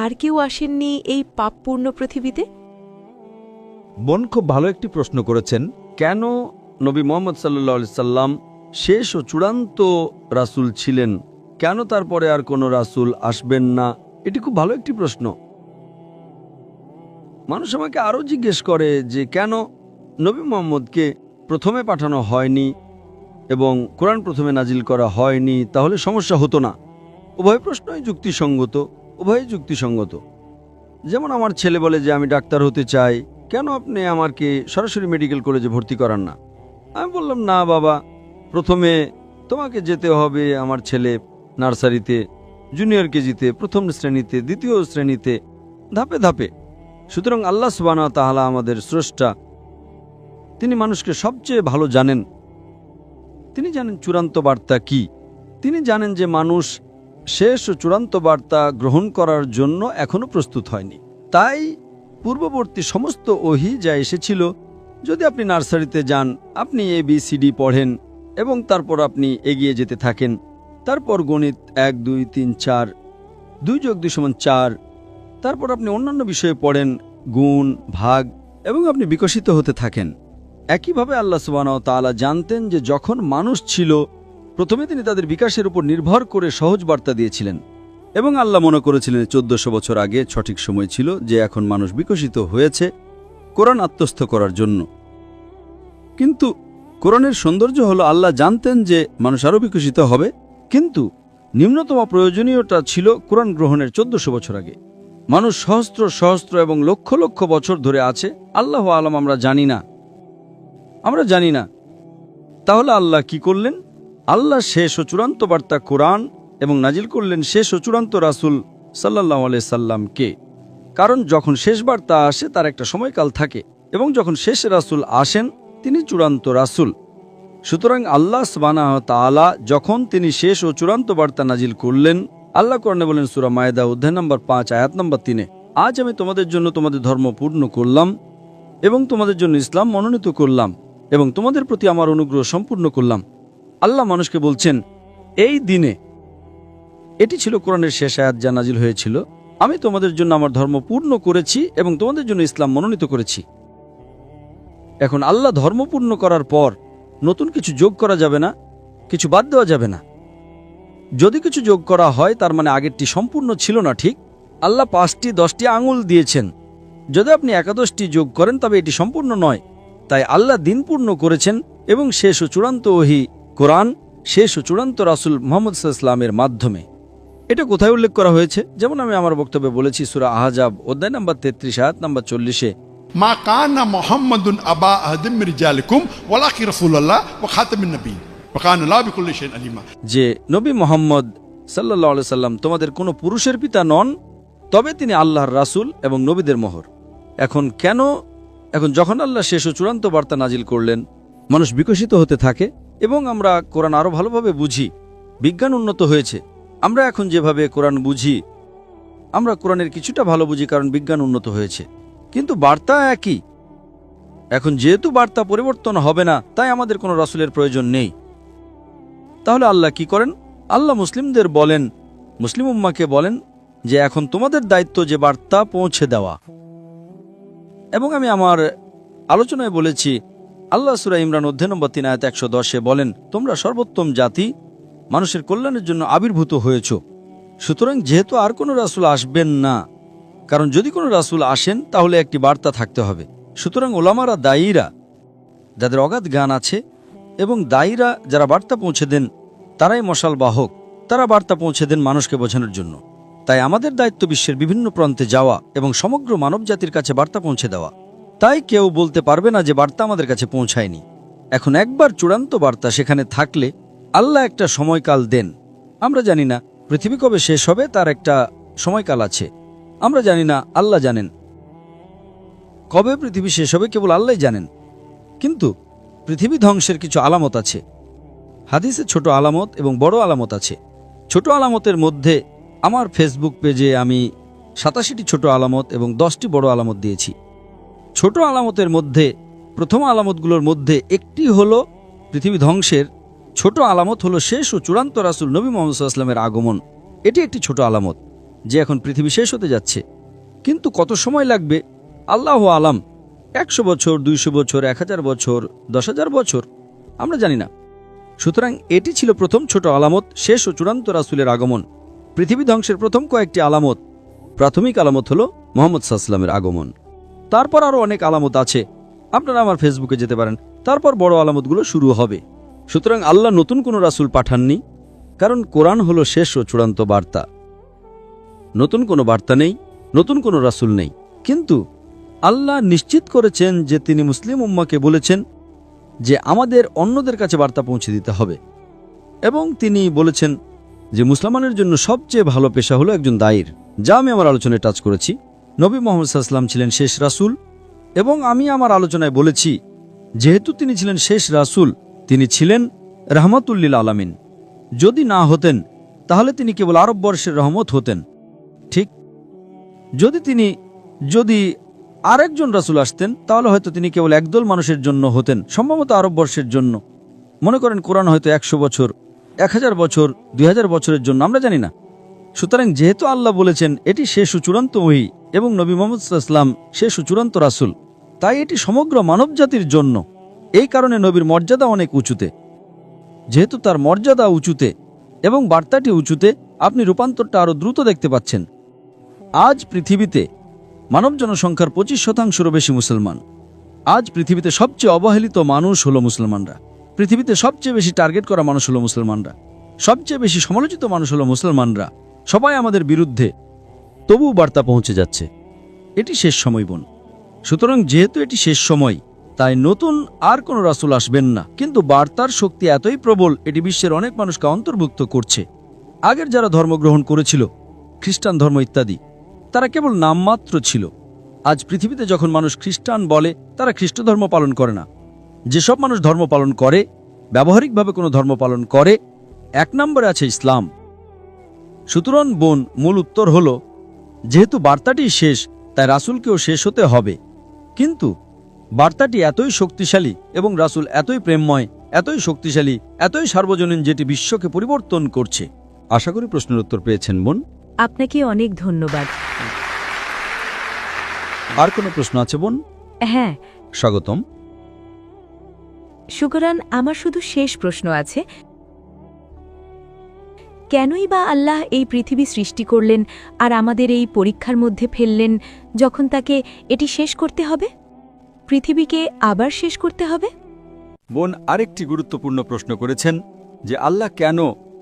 Speaker 13: আর কেউ আসেননি এই পাপপূর্ণ পৃথিবীতে?
Speaker 2: বোন খুব ভালো একটি প্রশ্ন করেছেন। কেন নবী মোহাম্মদ সাল্লাল্লাহু আলাইহি সাল্লাম শেষ ও চূড়ান্ত রাসূল ছিলেন, কেন তারপরে আর কোনো রাসূল আসবেন না? এটি খুব ভালো একটি প্রশ্ন। মানুষ আমাকে আরও জিজ্ঞেস করে যে কেন নবী মুহাম্মদকে প্রথমে পাঠানো হয়নি এবং কোরআন প্রথমে নাজিল করা হয়নি, তাহলে সমস্যা হতো না। উভয় প্রশ্নই যুক্তিসঙ্গত, উভয়ই যুক্তিসঙ্গত। যেমন আমার ছেলে বলে যে আমি ডাক্তার হতে চাই, কেন আপনি আমাকে সরাসরি মেডিকেল কলেজে ভর্তি করান না? আমি বললাম, না বাবা, প্রথমে তোমাকে যেতে হবে আমার ছেলে নার্সারিতে, জুনিয়র কেজিতে, প্রথম শ্রেণীতে, দ্বিতীয় শ্রেণীতে, ধাপে ধাপে। সুতরাং আল্লাহ সুবহানাহু ওয়া তাআলা আমাদের স্রষ্টা, তিনি মানুষকে সবচেয়ে ভালো জানেন। তিনি জানেন চূড়ান্ত বার্তা কি, তিনি জানেন যে মানুষ শেষ ও চূড়ান্ত বার্তা গ্রহণ করার জন্য এখনো প্রস্তুত হয়নি। তাই পূর্ববর্তী সমস্ত ওহী যা এসেছিল, যদি আপনি নার্সারিতে যান, আপনি ABCD পড়েন এবং তারপর আপনি এগিয়ে যেতে থাকেন, তারপর গণিত 1 2 3 4, 2 + 2 = 4, তারপর আপনি অন্যান্য বিষয়ে পড়েন, গুণ, ভাগ, এবং আপনি বিকশিত হতে থাকেন। একইভাবে আল্লাহ সুবহানাহু ওয়া তাআলা জানতেন যে যখন মানুষ ছিল, প্রথমে তিনি তাদের বিকাশের উপর নির্ভর করে সহজ বার্তা দিয়েছিলেন এবং আল্লাহ মনে করেছিলেন 1400 বছর আগে সঠিক সময় ছিল যে এখন মানুষ বিকশিত হয়েছে কোরআন আত্মস্থ করার জন্য। কিন্তু কোরআনের সৌন্দর্য হলো আল্লাহ জানতেন যে মানুষ আরও বিকশিত হবে, কিন্তু নিম্নতম প্রয়োজনীয়তা ছিল কোরআন গ্রহণের 1400 বছর আগে। মানুষ সহস্র সহস্র এবং লক্ষ লক্ষ বছর ধরে আছে, আল্লাহু আলাম, আমরা জানি না। তাহলে আল্লাহ কি করলেন? আল্লাহ শেষ ও চূড়ান্ত বার্তা কোরআন এবং নাজিল করলেন শেষ ও চূড়ান্ত রাসূল সাল্লাল্লাহু আলাইহি সাল্লামকে। কারণ যখন শেষ বার্তা আসে তার একটা সময়কাল থাকে, এবং যখন শেষ রাসূল আসেন তিনি চূড়ান্ত রাসূল। সুতরাং আল্লাহ সুবহানাহু ওয়া তাআলা যখন তিনি শেষ ও চূড়ান্ত বার্তা নাজিল করলেন, আল্লাহ কোরআনে বলেন সূরা মায়েদা অধ্যায় নম্বর 5 আয়াত নম্বর 3, আজ আমি তোমাদের জন্য তোমাদের ধর্ম পূর্ণ করলাম এবং তোমাদের জন্য ইসলাম মনোনীত করলাম এবং তোমাদের প্রতি আমার অনুগ্রহ সম্পূর্ণ করলাম। আল্লাহ মানুষকে বলছেন এই দিনে, এটি ছিল কোরআনের শেষ আয়াত যা নাজিল হয়েছিল, আমি তোমাদের জন্য আমার ধর্ম পূর্ণ করেছি এবং তোমাদের জন্য ইসলাম মনোনীত করেছি। এখন আল্লাহ ধর্ম পূর্ণ করার পর নতুন কিছু যোগ করা যাবে না, কিছু বাদ দেওয়া যাবে না। যদি কিছু যোগ করা হয় তার মানে আগেরটি সম্পূর্ণ ছিল না। ঠিক আল্লাহ 5টি 10টি আঙুল দিয়েছেন, যদি আপনি 11টি যোগ করেন তবে এটি সম্পূর্ণ নয়। তাই আল্লাহ দিন পূর্ণ করেছেন এবং শেষ ও চূড়ান্ত ওহী কোরআন, শেষ ও চূড়ান্ত রাসূল মুহাম্মদ সাল্লাল্লাহু আলাইহি ওয়াসাল্লামের মাধ্যমে। এটা কোথায় উল্লেখ করা হয়েছে? যেমন আমি আমার বক্তব্যে বলেছি, সূরা আহজাব অধ্যায় নম্বর 33 আয়াত নম্বর 40-এ,
Speaker 8: মা কানা মুহাম্মাদুন আবা আহাদিম মিন রিজালিকুম ওয়ালাকিন রাসূলুল্লাহ ওয়া খাতামুন নবী ওয়া কানা আল্লাহু বিকুল্লি শাইইন আলিমা, যে নবী মুহাম্মদ সাল্লাল্লাহু আলাইহি সাল্লাম তোমাদের কোনো পুরুষের পিতা নন, তবে তিনি আল্লাহর রাসূল এবং নবীদের মোহর। এখন যখন আল্লাহ শেষ ও চূড়ান্ত বার্তা নাজিল করলেন, মানুষ বিকশিত হতে থাকে এবং আমরা কোরআন আরও ভালোভাবে বুঝি। বিজ্ঞান উন্নত হয়েছে, আমরা এখন যেভাবে কোরআন বুঝি, আমরা কোরআনের কিছুটা ভালো বুঝি কারণ বিজ্ঞান উন্নত হয়েছে, কিন্তু বার্তা একই। এখন যেহেতু বার্তা পরিবর্তন হবে না, তাই আমাদের কোনো রাসূলের প্রয়োজন নেই। তাহলে আল্লাহ কি করেন? আল্লাহ মুসলিমদের বলেন, মুসলিম উম্মাহকে বলেন যে এখন তোমাদের দায়িত্ব যে বার্তা পৌঁছে দেওয়া। এবং আমি আমার আলোচনায় বলেছি, আল্লাহ সূরা ইমরান অধ্যায় নম্বর 3 আয়াত 110-এ বলেন, তোমরা সর্বোত্তম জাতি, মানুষের কল্যাণের জন্য আবির্ভূত হয়েছ। সুতরাং যেহেতু আর কোনো রাসূল আসবেন না, কারণ যদি কোনো রাসূল আসেন তাহলে একটি বার্তা থাকতে হবে। সুতরাং ওলামারা, দায়ীরা, যাদের অগাধ জ্ঞান আছে, এবং দায়ীরা যারা বার্তা পৌঁছে দেন, তারাই মশাল বাহক, তারা বার্তা পৌঁছে দেন মানুষকে বোঝানোর জন্য। তাই আমাদের দায়িত্ব বিশ্বের বিভিন্ন প্রান্তে যাওয়া এবং সমগ্র মানব জাতির কাছে বার্তা পৌঁছে দেওয়া। তাই কেউ বলতে পারবে না যে বার্তা আমাদের কাছে পৌঁছায়নি। এখন একবার চূড়ান্ত বার্তা সেখানে থাকলে আল্লাহ একটা সময়কাল দেন। আমরা জানি না পৃথিবী কবে শেষ হবে, তার একটা সময়কাল আছে। আমরা জানি না, আল্লাহ জানেন। কবে পৃথিবী শেষ হবে কেবল আল্লাহই জানেন। কিন্তু পৃথিবী ধ্বংসের কিছু আলামত আছে। হাদিসে ছোট আলামত এবং বড় আলামত আছে। ছোট আলামতের মধ্যে আমার ফেসবুক পেজে আমি 87টি ছোট আলামত এবং 10টি বড় আলামত দিয়েছি। ছোট আলামতের মধ্যে
Speaker 2: প্রথম আলামতগুলোর মধ্যে একটি হলো পৃথিবী ধ্বংসের, ছোট আলামত হলো শেষ ও চূড়ান্ত রাসূল নবী মুহাম্মদ সাল্লাল্লাহু আলাইহি ওয়াসাল্লামের আগমন। এটি একটি ছোট আলামত যে এখন পৃথিবী শেষ হতে যাচ্ছে, কিন্তু কত সময় লাগবে আল্লাহু আলাম। 100 বছর, 200 বছর, 1000 বছর, 10,000 বছর, আমরা জানি না। সুতরাং এটি ছিল প্রথম ছোট আলামত, শেষ ও চূড়ান্ত রাসূলের আগমন। পৃথিবী ধ্বংসের প্রথম কয়েকটি আলামত, প্রাথমিক আলামত হলো মুহাম্মদ সাল্লাল্লাহু আলাইহি ওয়াসাল্লামের আগমন। তারপর আরও অনেক আলামত আছে, আপনারা আমার ফেসবুকে যেতে পারেন। তারপর বড় আলামতগুলো শুরু হবে। সুতরাং আল্লাহ নতুন কোনো রাসূল পাঠাননি, কারণ কোরআন হলো শেষ ও চূড়ান্ত বার্তা। নতুন কোনো বার্তা নেই, নতুন কোনো রাসূল নেই, কিন্তু আল্লাহ নিশ্চিত করেছেন যে তিনি মুসলিম উম্মাহকে বলেছেন যে আমাদের অন্যদের কাছে বার্তা পৌঁছে দিতে হবে, এবং তিনি বলেছেন যে মুসলমানের জন্য সবচেয়ে ভালো পেশা হলো একজন দায়ীর, যা আমি আমার আলোচনায় টাচ করেছি। নবী মুহাম্মদ সাল্লাল্লাহু আলাইহি ওয়াসাল্লাম ছিলেন শেষ রাসূল, এবং আমি আমার আলোচনায় বলেছি যেহেতু তিনি ছিলেন শেষ রাসূল, তিনি ছিলেন রাহমাতুল লিল আলামিন। যদি না হতেন তাহলে তিনি কেবল আরববর্ষের রহমত হতেন। ঠিক, যদি আরেকজন রাসূল আসতেন তাহলে হয়তো তিনি কেবল একদল মানুষের জন্য হতেন, সম্ভবত আরববর্ষের জন্য। মনে করেন কোরআন হয়তো 100 বছর, 1000 বছর, 2000 বছরের জন্য, আমরা জানি না। সুতরাং যেহেতু আল্লাহ বলেছেন এটি শেষ ও চূড়ান্ত ওহী এবং নবী মুহাম্মদ সাল্লাল্লাহু আলাইহি ওয়াসাল্লাম শেষ ও চূড়ান্ত রাসূল, তাই এটি সমগ্র মানবজাতির জন্য। এই কারণে নবীর মর্যাদা অনেক উঁচুতে। যেহেতু তার মর্যাদা উঁচুতে এবং বার্তাটি উঁচুতে, আপনি রূপান্তরটা আরও দ্রুত দেখতে পাচ্ছেন। আজ পৃথিবীতে মানব জনসংখ্যার 25%-রও বেশি মুসলমান। আজ পৃথিবীতে সবচেয়ে অবহেলিত মানুষ হলো মুসলমানরা। পৃথিবীতে সবচেয়ে বেশি টার্গেট করা মানুষ হলো মুসলমানরা। সবচেয়ে বেশি সমালোচিত মানুষ হলো মুসলমানরা। সবাই আমাদের বিরুদ্ধে, তবুও বার্তা পৌঁছে যাচ্ছে। এটি শেষ সময় বোন। সুতরাং যেহেতু এটি শেষ সময়, তাই নতুন আর কোনো রাসূল আসবেন না, কিন্তু বার্তার শক্তি এতই প্রবল এটি বিশ্বের অনেক মানুষকে অন্তর্ভুক্ত করছে। আগের যারা ধর্মগ্রহণ করেছিল, খ্রিস্টান ধর্ম ইত্যাদি, তারা কেবল নামমাত্র ছিল। আজ পৃথিবীতে যখন মানুষ খ্রিস্টান বলে, তারা খ্রিস্ট ধর্ম পালন করে না। যেসব মানুষ ধর্ম পালন করে, ব্যবহারিকভাবে কোনো ধর্ম পালন করে, 1 নম্বরে আছে ইসলাম। সুতরাং বোন, মূল উত্তর হল যেহেতু বার্তাটি শেষ, তাই রাসূলকেও শেষ হতে হবে। কিন্তু বার্তাটি এতই শক্তিশালী এবং রাসূল এতই প্রেমময়, এতই শক্তিশালী, এতই সার্বজনীন, যেটি বিশ্বকে পরিবর্তন করছে। আশা করি প্রশ্নের উত্তর পেয়েছেন বোন।
Speaker 13: আপনাকে অনেক ধন্যবাদ।
Speaker 2: আর কোনো প্রশ্ন আছে বোন?
Speaker 13: হ্যাঁ,
Speaker 2: স্বাগতম।
Speaker 13: শুকরান। আমার শুধু শেষ প্রশ্ন আছে, কেনই বা আল্লাহ এই পৃথিবী সৃষ্টি করলেন আর আমাদের এই পরীক্ষার মধ্যে ফেললেন, যখন তাকে এটি শেষ করতে হবে, পৃথিবীকে আবার শেষ করতে হবে?
Speaker 2: বোন আরেকটি গুরুত্বপূর্ণ প্রশ্ন করেছেন যে আল্লাহ কেন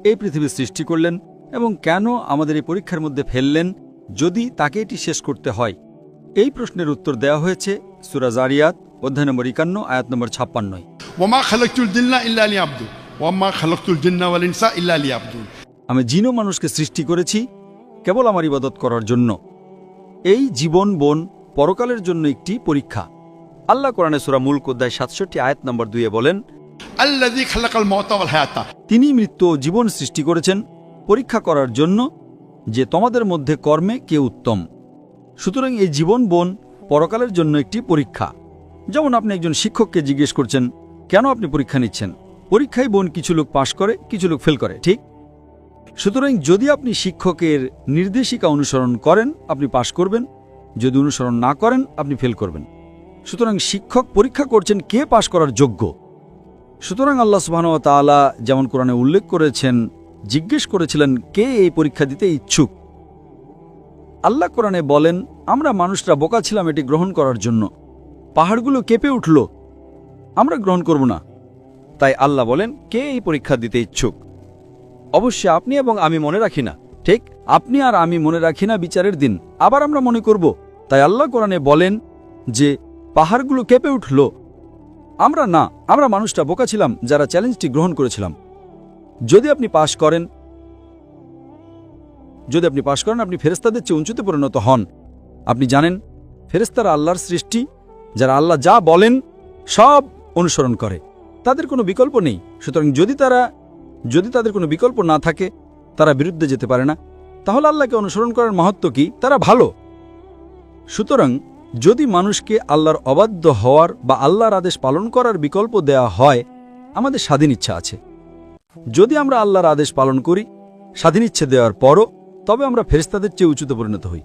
Speaker 2: এই পৃথিবী সৃষ্টি করলেন এবং কেন আমাদের এই পরীক্ষার মধ্যে ফেললেন যদি তাকে এটি শেষ করতে হয়। এই প্রশ্নের উত্তর দেওয়া হয়েছে সূরা জারিয়াত অধ্যায় নম্বর 51 আয়াত নম্বর 56।
Speaker 8: ওয়ামা খালাকতুল জিন্না ইল্লা লিয়াবুদুন ওয়ামা খালাকতুল জিন্না ওয়াল ইনসা ইল্লা লিয়াবুদুন।
Speaker 2: আমি জিন ও মানুষকে সৃষ্টি করেছি কেবল আমার ইবাদত করার জন্য। এই জীবন বোন পরকালের জন্য একটি পরীক্ষা। আল্লাহ কোরআনে সূরা মুলক অধ্যায় 67 আয়াত নম্বর 2 এ বলেন,
Speaker 8: আল্লাযী খালাকাল মাউতা ওয়াল হায়াতা।
Speaker 2: তিনি মৃত্যু ও জীবন সৃষ্টি করেছেন পরীক্ষা করার জন্য যে তোমাদের মধ্যে কর্মে কে উত্তম। সুতরাং এই জীবন বোন পরকালের জন্য একটি পরীক্ষা। যেমন আপনি একজন শিক্ষককে জিজ্ঞেস করছেন কেন আপনি পরীক্ষা নিচ্ছেন। পরীক্ষায় বোন কিছু লোক পাশ করে, কিছু লোক ফেল করে, ঠিক? সুতরাং যদি আপনি শিক্ষকের নির্দেশিকা অনুসরণ করেন আপনি পাশ করবেন, যদি অনুসরণ না করেন আপনি ফেল করবেন। সুতরাং শিক্ষক পরীক্ষা করছেন কে পাশ করার যোগ্য। সুতরাং আল্লাহ সুবহানাহু ওয়া তাআলা যেমন কোরআনে উল্লেখ করেছেন, জিজ্ঞেস করেছিলেন কে এই পরীক্ষা দিতে ইচ্ছুক। আল্লাহ কোরআনে বলেন, আমরা মানুষরা বোকা ছিলাম এটি গ্রহণ করার জন্য। পাহাড়গুলো কেঁপে উঠল, আমরা গ্রহণ করব না। তাই আল্লাহ বলেন কে এই পরীক্ষা দিতে ইচ্ছুক। অবশ্যই আপনি এবং আমি মনে রাখি না, ঠিক? আপনি আর আমি মনে রাখি না বিচারের দিন, আবার আমরা মনে করব। তাই আল্লাহ কোরআনে বলেন যে পাহাড়গুলো কেঁপে উঠল, আমরা না, আমরা মানুষটা বোকা ছিলাম যারা চ্যালেঞ্জটি গ্রহণ করেছিলাম। যদি আপনি পাশ করেন আপনি ফেরেশতাদের চেয়ে উঁচুতে পরিণত হন। আপনি জানেন ফেরেশতারা আল্লাহর সৃষ্টি, যারা আল্লাহ যা বলেন সব অনুসরণ করে, তাদের কোনো বিকল্প নেই। সুতরাং যদি তাদের কোনো বিকল্প না থাকে, তারা বিরুদ্ধে যেতে পারে না, তাহলে আল্লাহকে অনুসরণ করার মাহাত্ম্য কি? তারা ভালো। সুতরাং যদি মানুষকে আল্লাহর অবাধ্য হওয়ার বা আল্লাহর আদেশ পালন করার বিকল্প দেয়া হয়, আমাদের স্বাধীন ইচ্ছা আছে। যদি আমরা আল্লাহর আদেশ পালন করি স্বাধীন ইচ্ছে দেওয়ার পরও, তবে আমরা ফেরেশতাদের চেয়ে উঁচুতে পরিণত হই।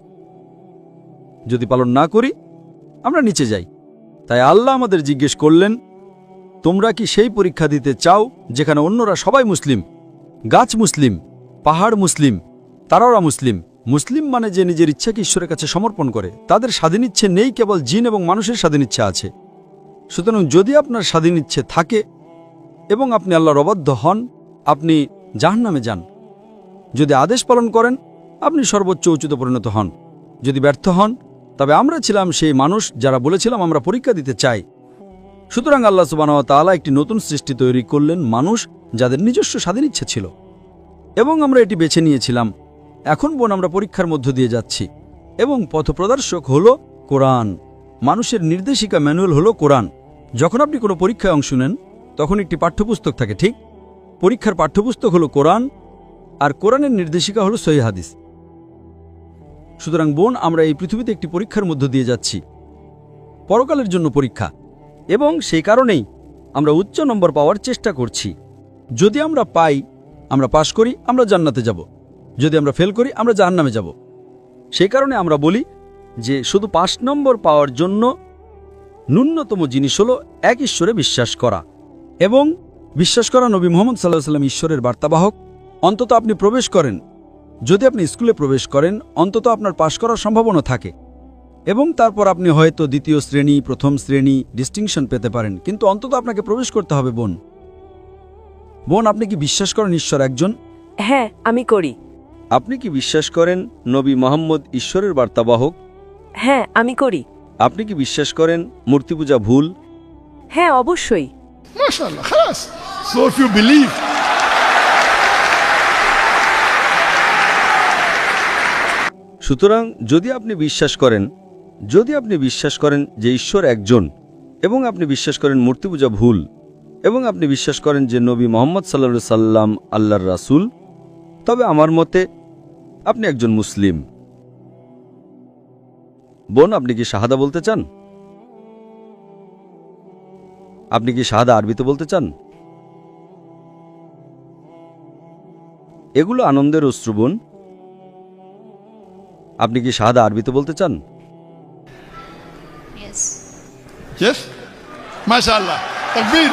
Speaker 2: যদি পালন না করি আমরা নিচে যাই। তাই আল্লাহ আমাদের জিজ্ঞেস করলেন, তোমরা কি সেই পরীক্ষা দিতে চাও যেখানে অন্যরা সবাই মুসলিম, গাছ মুসলিম, পাহাড় মুসলিম, তারাওরা মুসলিম? মুসলিম মানে যে নিজের ইচ্ছাকে ঈশ্বরের কাছে সমর্পণ করে। তাদের স্বাধীন ইচ্ছে নেই, কেবল জিন এবং মানুষের স্বাধীন ইচ্ছা আছে। সুতরাং যদি আপনার স্বাধীন ইচ্ছে থাকে এবং আপনি আল্লাহর অবাধ্য হন, আপনি জাহান্নামে যান। যদি আদেশ পালন করেন আপনি সর্বোচ্চ উচ্চতে পরিণত হন। যদি ব্যর্থ হন তবে আমরা ছিলাম সেই মানুষ যারা বলেছিলাম আমরা পরীক্ষা দিতে চাই। সুতরাং আল্লাহ সুবহানাহু ওয়া তাআলা একটি নতুন সৃষ্টি তৈরি করলেন, মানুষ যাদের নিজস্ব স্বাধীন ইচ্ছা ছিল, এবং আমরা এটি বেছে নিয়েছিলাম। এখন বোন আমরা পরীক্ষার মধ্য দিয়ে যাচ্ছি, এবং পথপ্রদর্শক হলো কোরআন। মানুষের নির্দেশিকা ম্যানুয়াল হলো কোরআন। যখন আপনি কোনো পরীক্ষায় অংশ নেন তখন একটি পাঠ্যপুস্তক থাকে, ঠিক? পরীক্ষার পাঠ্যপুস্তক হলো কোরআন, আর কোরআনের নির্দেশিকা হলো সহিহ হাদিস। সুতরাং বোন আমরা এই পৃথিবীতে একটি পরীক্ষার মধ্য দিয়ে যাচ্ছি, পরকালের জন্য পরীক্ষা, এবং সেই কারণেই আমরা উচ্চ নম্বর পাওয়ার চেষ্টা করছি। যদি আমরা পাই, আমরা পাশ করি, আমরা জান্নাতে যাব। যদি আমরা ফেল করি আমরা জাহান্নামে যাব। সেই কারণে আমরা বলি যে শুধু 5 নম্বর পাওয়ার জন্য ন্যূনতম জিনিস হলো এক ঈশ্বরে বিশ্বাস করা, এবং বিশ্বাস করা নবী মুহাম্মদ সাল্লাল্লাহু আলাইহি ওয়াসাল্লাম ঈশ্বরের বার্তাবাহক। অন্তত আপনি প্রবেশ করেন, যদি আপনি স্কুলে প্রবেশ করেন অন্তত আপনার পাশ করার সম্ভাবনা থাকে, এবং তারপর আপনি হয়তো দ্বিতীয় শ্রেণী, প্রথম শ্রেণী ডিস্টিংশন পেতে পারেন, কিন্তু অন্তত আপনাকে প্রবেশ করতে হবে। বোন আপনি কি বিশ্বাস করেন ঈশ্বর একজন?
Speaker 13: হ্যাঁ, আমি করি।
Speaker 2: আপনি কি বিশ্বাস করেন নবী মুহাম্মদ ঈশ্বরের বার্তাবাহক?
Speaker 13: হ্যাঁ, আমি করি।
Speaker 2: আপনি কি বিশ্বাস করেন মূর্তি পূজা ভুল?
Speaker 13: হ্যাঁ, অবশ্যই।
Speaker 8: মাশাআল্লাহ, খালাস। So if you believe,
Speaker 2: সুতরাং যদি আপনি বিশ্বাস করেন যে ঈশ্বর একজন, এবং আপনি বিশ্বাস করেন মূর্তি পূজা ভুল, এবং আপনি বিশ্বাস করেন যে নবী মুহাম্মদ সাল্লাল্লাহু আলাইহি সাল্লাম আল্লাহর রাসূল, তবে আমার মতে আপনি একজন মুসলিম। বোন আপনি কি শাহাদা বলতে চান? আপনি কি শাহাদা আরবিতে বলতে চান? এগুলো আনন্দের অশ্রু বোন। আপনি কি শাহাদা আরবিতে বলতে চান?
Speaker 8: yes, মাশাআল্লাহ, তাকবীর।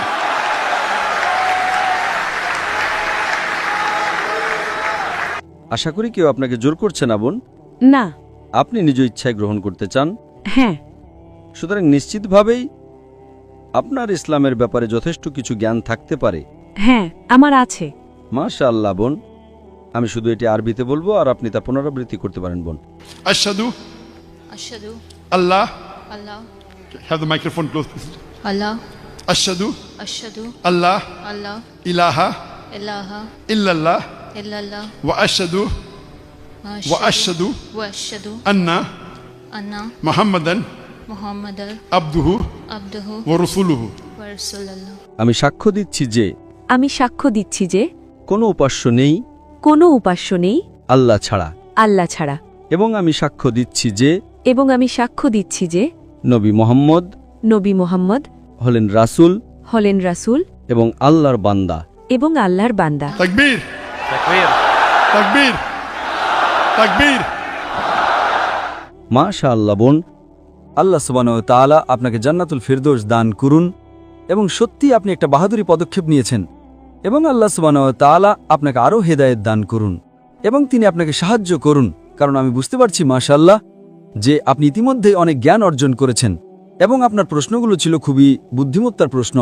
Speaker 2: আশা করি কেউ আপনাকে জোর করছে না বোন।
Speaker 13: না,
Speaker 2: আপনি নিজ ইচ্ছায় গ্রহণ করতে চান।
Speaker 13: হ্যাঁ।
Speaker 2: সুতরাং নিশ্চিতভাবেই আপনার ইসলামের ব্যাপারে যথেষ্ট কিছু জ্ঞান থাকতে পারে।
Speaker 13: হ্যাঁ, আমার আছে।
Speaker 2: মাশাআল্লাহ বোন, আমি শুধু এটি আরবিতে বলবো আর আপনি তা পুনরাবৃত্তি করতে পারেন বোন।
Speaker 8: আশহাদু আল্লাহ, have the microphone close please.
Speaker 14: Allah,
Speaker 8: আশহাদু
Speaker 14: ashhadu
Speaker 8: আল্লাহ
Speaker 14: Allah
Speaker 8: ইলাহা
Speaker 14: ilaha
Speaker 8: ইল্লাল্লাহ
Speaker 14: illallah
Speaker 8: ওয়া আশহাদু
Speaker 14: wa ashhadu
Speaker 8: আন্না
Speaker 14: anna
Speaker 8: মুহাম্মাদান
Speaker 14: Muhammadar
Speaker 8: আবদুহু ওয়া রাসূলুহু।
Speaker 14: wa rasulullah।
Speaker 2: আমি সাক্ষ্য দিচ্ছি যে কোনো উপাস্য নেই আল্লাহ ছাড়া, এবং আমি সাক্ষ্য দিচ্ছি যে নবী মুহাম্মদ হলেন রাসূল এবং আল্লাহর বান্দা।
Speaker 8: তাকবীর, তাকবীর, তাকবীর।
Speaker 2: মাশাআল্লাহ বোন, আল্লাহ সুবহানাহু ওয়া তাআলা আপনাকে জান্নাতুল ফিরদৌস দান করুন, এবং সত্যি আপনি একটা বাহাদুরি পদক্ষেপ নিয়েছেন, এবং আল্লাহ সুবহানাহু ওয়া তাআলা আপনাকে আরও হেদায়েত দান করুন, এবং তিনি আপনাকে সাহায্য করুন। কারণ আমি বুঝতে পারছি মাশাআল্লাহ যে আপনি ইতিমধ্যেই অনেক জ্ঞান অর্জন করেছেন, এবং আপনার প্রশ্নগুলো ছিল খুবই বুদ্ধিমত্তার প্রশ্ন,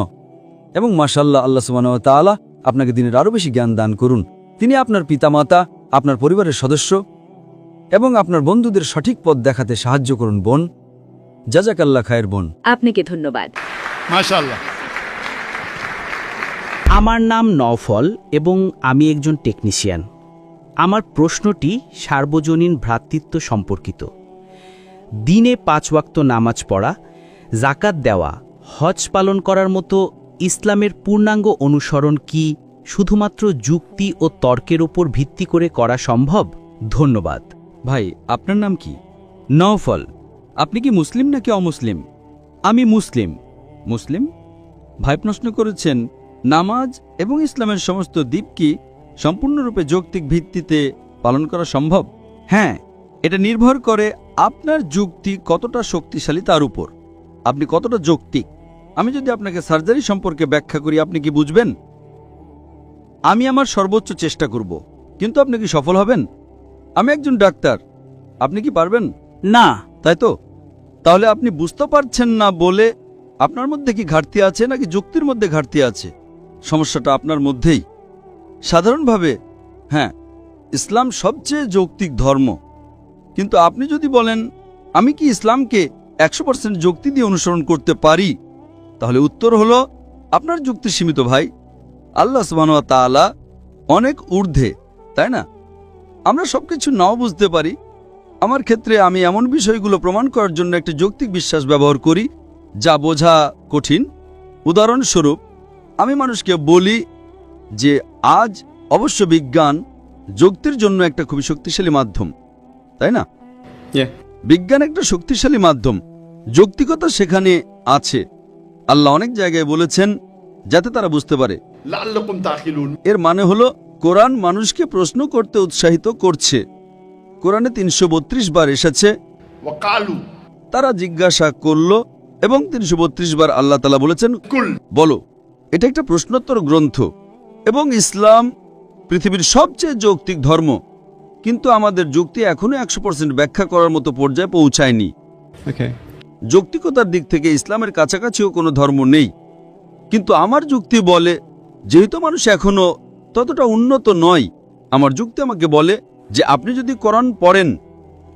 Speaker 2: এবং মাশাআল্লাহ আল্লাহ সুবহানাহু ওয়া তাআলা আপনাকে দিনের আরও বেশি জ্ঞান দান করুন। তিনি আপনার পিতামাতা, আপনার পরিবারের সদস্য এবং আপনার বন্ধুদের সঠিক পথ দেখাতে সাহায্য করুন বোন। জাযাকাল্লাহ খায়ের বোন।
Speaker 13: আপনাকে ধন্যবাদ।
Speaker 8: মাশাআল্লাহ।
Speaker 6: আমার নাম নওফল এবং আমি একজন টেকনিশিয়ান। আমার প্রশ্নটি সার্বজনীন ভ্রাতৃত্ব সম্পর্কিত। দিনে 5 ওয়াক্ত নামাজ পড়া, যাকাত দেওয়া, হজ পালন করার মতো ইসলামের পূর্ণাঙ্গ অনুসরণ কি শুধুমাত্র যুক্তি ও তর্কের উপর ভিত্তি করে করা সম্ভব? ধন্যবাদ।
Speaker 2: ভাই আপনার নাম কি?
Speaker 6: নওফল।
Speaker 2: আপনি কি মুসলিম নাকি অমুসলিম? আমি মুসলিম। মুসলিম? ভাই প্রশ্ন করেছেন, নামাজ এবং ইসলামের সমস্ত দিক কি সম্পূর্ণরূপে যৌক্তিক ভিত্তিতে পালন করা সম্ভব? হ্যাঁ, এটা নির্ভর করে আপনার যুক্তি কতটা শক্তিশালী তার উপর। আপনি কতটা যৌক্তিক। আমি যদি আপনাকে সার্জারি সম্পর্কে ব্যাখ্যা করি, আপনি কি বুঝবেন? আমি আমার সর্বোচ্চ চেষ্টা করব, কিন্তু আপনি কি সফল হবেন? আমি একজন ডাক্তার, আপনি কি পারবেন? না, তাই তো? তাহলে আপনি বুঝতে পারছেন না বলে আপনার মধ্যে কি ঘাটতি আছে নাকি যুক্তির মধ্যে ঘাটতি আছে? সমস্যাটা আপনার মধ্যেই। সাধারণভাবে হ্যাঁ, ইসলাম সবচেয়ে যৌক্তিক ধর্ম, কিন্তু আপনি যদি বলেন আমি কি ইসলামকে 100% যুক্তি দিয়ে অনুসরণ করতে পারি, তাহলে উত্তর হলো আপনার যুক্তি সীমিত ভাই। আল্লাহ সুবহানাহু ওয়া তাআলা অনেক ঊর্ধ্বে, তাই না? আমরা সবকিছু নাও বুঝতে পারি। আমার ক্ষেত্রে আমি এমন বিষয়গুলো প্রমাণ করার জন্য একটি যৌক্তিক বিশ্বাস ব্যবহার করি যা বোঝা কঠিন। উদাহরণস্বরূপ, আমি মানুষকে বলি যে আজ অবশ্য বিজ্ঞান যুক্তির জন্য একটা খুবই শক্তিশালী মাধ্যম, তাই না? বিজ্ঞান একটা শক্তিশালী মাধ্যম, যৌক্তিকতা সেখানে আছে। আল্লাহ অনেক জায়গায় বলেছেন যাতে তারা বুঝতে পারে। এর মানে হলো কোরআন মানুষকে প্রশ্ন করতে উৎসাহিত করছে। কোরআনে 332 বার এসেছে তারা জিজ্ঞাসা করল, এবং 332 বার আল্লাহ তাআলা বলেছেন বলো। এটা একটা প্রশ্নোত্তর গ্রন্থ, এবং ইসলাম পৃথিবীর সবচেয়ে যৌক্তিক ধর্ম, কিন্তু আমাদের যুক্তি এখনো 100% ব্যাখ্যা করার মতো পর্যায়ে পৌঁছায়নি। যৌক্তিকতার দিক থেকে ইসলামের কাছাকাছিও কোনো ধর্ম নেই, কিন্তু আমার যুক্তি বলে যেহেতু মানুষ এখনো ততটা উন্নত নয়, আমার যুক্তি আমাকে বলে যে আপনি যদি কোরআন পড়েন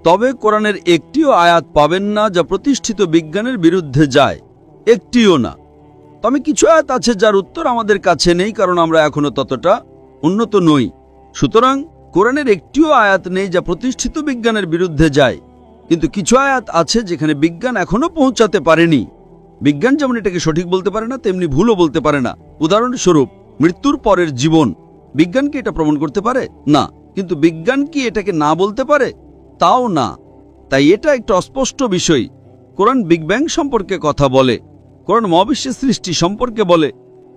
Speaker 2: তবে কোরআনের একটিও আয়াত পাবেন না যা প্রতিষ্ঠিত বিজ্ঞানের বিরুদ্ধে যায়, একটিও না। তবে কিছু আয়াত আছে যার উত্তর আমাদের কাছে নেই, কারণ আমরা এখনো ততটা উন্নত নই। সুতরাং কোরআনের একটিও আয়াত নেই যা প্রতিষ্ঠিত বিজ্ঞানের বিরুদ্ধে যায়, কিন্তু কিছু আয়াত আছে যেখানে বিজ্ঞান এখনো পৌঁছাতে পারেনি। বিজ্ঞান যেমন এটাকে সঠিক বলতে পারে না, তেমনি ভুলও বলতে পারে না। উদাহরণস্বরূপ, মৃত্যুর পরের জীবন, বিজ্ঞান কি এটা প্রমাণ করতে পারে? না। কিন্তু বিজ্ঞান কি এটাকে না বলতে পারে? তাও না। তাই এটা একটা অস্পষ্ট বিষয়। কোরআন বিগ ব্যাং সম্পর্কে কথা বলে, কোরআন মহাবিশ্বের সৃষ্টি সম্পর্কে বলে।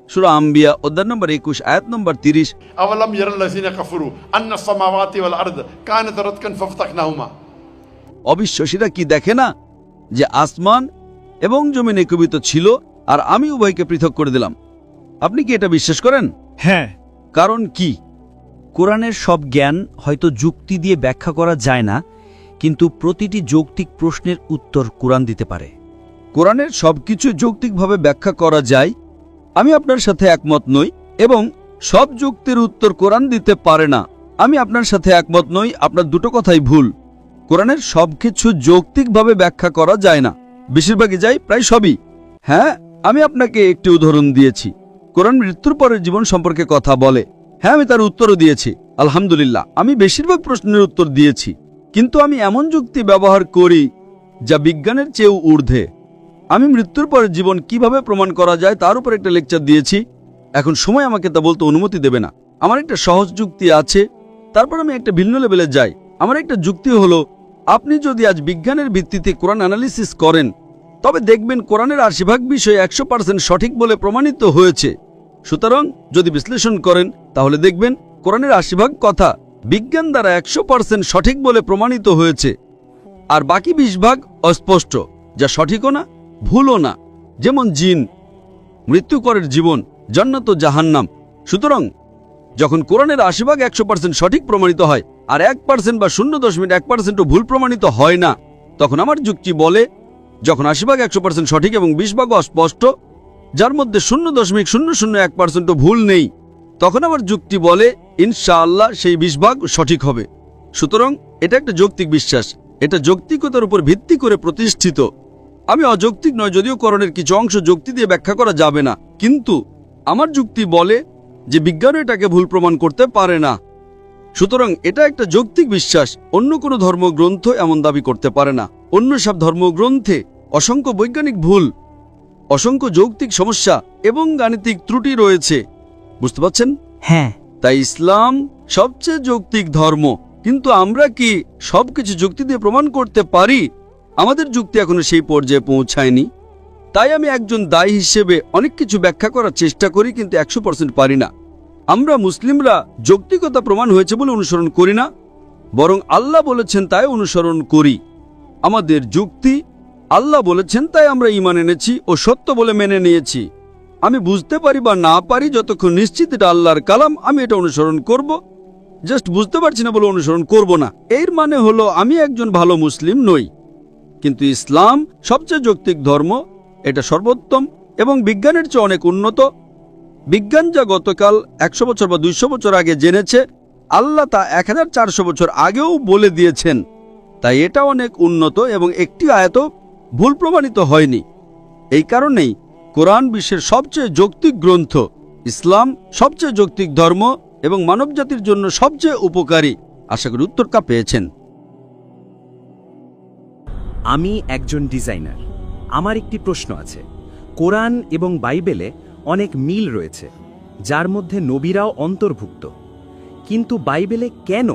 Speaker 2: সূরা আম্বিয়া অধ্যায় নম্বর 21 আয়াত নম্বর 30।
Speaker 8: আওয়ালাম ইয়ারাল্লাযিনা কাফারু আন্নাস সামাওয়াতি ওয়াল আরদ কানাত রাতকান ফাফতাকনাহুমা।
Speaker 2: অবিশ্বাসীরা কি দেখে না যে আসমান এবং জমিন একীভূত ছিল আর আমি উভয়কে পৃথক করে দিলাম? আপনি কি এটা বিশ্বাস করেন?
Speaker 15: হ্যাঁ।
Speaker 2: কারণ কি?
Speaker 6: কোরআনের সব জ্ঞান হয়তো যুক্তি দিয়ে ব্যাখ্যা করা যায় না, কিন্তু প্রতিটি যৌক্তিক প্রশ্নের উত্তর কোরআন দিতে পারে।
Speaker 2: কোরআনের সবকিছু যৌক্তিকভাবে ব্যাখ্যা করা যায়, আমি আপনার সাথে একমত নই, এবং সব যুক্তির উত্তর কোরআন দিতে পারে না, আমি আপনার সাথে একমত নই। আপনার দুটো কথাই ভুল। কোরআনের সবকিছু যৌক্তিকভাবে ব্যাখ্যা করা যায় না, বেশিরভাগই যায়, প্রায় সবই। হ্যাঁ, আমি আপনাকে একটি উদাহরণ দিয়েছি। কোরআন মৃত্যুর পরের জীবন সম্পর্কে কথা বলে। হ্যাঁ, আমি তার উত্তরও দিয়েছি। আলহামদুলিল্লাহ, আমি বেশিরভাগ প্রশ্নের উত্তর দিয়েছি, কিন্তু আমি এমন যুক্তি ব্যবহার করি যা বিজ্ঞানের চেয়েও ঊর্ধ্বে। আমি মৃত্যুর পরের জীবন কিভাবে প্রমাণ করা যায় তার উপর একটা লেকচার দিয়েছি। এখন সময় আমাকে তা বলতে অনুমতি দেবে না। আমার একটা সহজ যুক্তি আছে, তারপর আমি একটা ভিন্ন লেভেলে যাই। আমার একটা যুক্তি হলো, আপনি যদি আজ বিজ্ঞানের ভিত্তিতে কোরআন অ্যানালিসিস করেন তবে দেখবেন কোরআনের 80% বিষয় 100% সঠিক বলে প্রমাণিত হয়েছে। সুতরাং যদি বিশ্লেষণ করেন তাহলে দেখবেন কোরআনের 80% কথা বিজ্ঞান দ্বারা 100% সঠিক বলে প্রমাণিত হয়েছে, আর বাকি 20% অস্পষ্ট, যা সঠিকও না ভুলও না। যেমন জিন, মৃত্যুকরের জীবন, জান্নাত ও জাহান্নাম। সুতরাং যখন কোরআনের 80% 100% সঠিক প্রমাণিত হয় আর 1% বা 0.1% ভুল প্রমাণিত হয় না, তখন আমার যুক্তি বলে যখন 80% 100% সঠিক এবং 20% অস্পষ্ট, যার মধ্যে 0.001% ভুল নেই, তখন আমার যুক্তি বলে ইনশাআল্লাহ সেই 20% সঠিক হবে। সুতরাং এটা একটা যৌক্তিক বিশ্বাস, এটা যৌক্তিকতার উপর ভিত্তি করে প্রতিষ্ঠিত। আমি অযৌক্তিক নয়, যদিও কোরআনের কিছু অংশ যুক্তি দিয়ে ব্যাখ্যা করা যাবে না, কিন্তু আমার যুক্তি বলে যে বিজ্ঞানও এটাকে ভুল প্রমাণ করতে পারে না। সুতরাং এটা একটা যৌক্তিক বিশ্বাস। অন্য কোনো ধর্মগ্রন্থ এমন দাবি করতে পারে না। অন্য সব ধর্মগ্রন্থে অসংখ্য বৈজ্ঞানিক ভুল, অসংখ্য যৌক্তিক সমস্যা এবং গাণিতিক ত্রুটি রয়েছে। বুঝতে পারছেন?
Speaker 6: হ্যাঁ।
Speaker 2: তাই ইসলাম সবচেয়ে যৌক্তিক ধর্ম, কিন্তু আমরা কি সবকিছু যুক্তি দিয়ে প্রমাণ করতে পারি? আমাদের যুক্তি এখনো সেই পর্যায়ে পৌঁছায়নি। তাই আমি একজন দায়ী হিসেবে অনেক কিছু ব্যাখ্যা করার চেষ্টা করি, কিন্তু 100% পারি না। আমরা মুসলিমরা যৌক্তিকতা প্রমাণ হয়েছে বলে অনুসরণ করি না, বরং আল্লাহ বলেছেন তাই অনুসরণ করি। আমাদের যুক্তি আল্লাহ বলেছেন তাই আমরা ঈমান এনেছি ও সত্য বলে মেনে নিয়েছি। আমি বুঝতে পারি বা না পারি, যতক্ষণ নিশ্চিত এটা আল্লাহর কালাম আমি এটা অনুসরণ করব। জাস্ট বুঝতে পারছি না বলে অনুসরণ করব না, এর মানে হলো আমি একজন ভালো মুসলিম নই। কিন্তু ইসলাম সবচেয়ে যৌক্তিক ধর্ম, এটা সর্বোত্তম এবং বিজ্ঞানের চেয়ে অনেক উন্নত। বিজ্ঞান যা গতকাল 100 বছর বা 200 বছর আগে জেনেছে, আল্লাহ তা 1400 বছর আগেও বলে দিয়েছেন। তাই এটা অনেক উন্নত এবং একটি আয়াতও ভুল প্রমাণিত হয়নি। এই কারণেই কোরআন বিশ্বের সবচেয়ে যৌক্তিক গ্রন্থ, ইসলাম সবচেয়ে যৌক্তিক ধর্ম এবং মানবজাতির জন্য সবচেয়ে উপকারী। আশা করি উত্তরটা পেয়েছেন।
Speaker 15: আমি একজন ডিজাইনার। আমার একটি প্রশ্ন আছে। কোরআন এবং বাইবেলে অনেক মিল রয়েছে, যার মধ্যে নবীরাও অন্তর্ভুক্ত। কিন্তু বাইবেলে কেন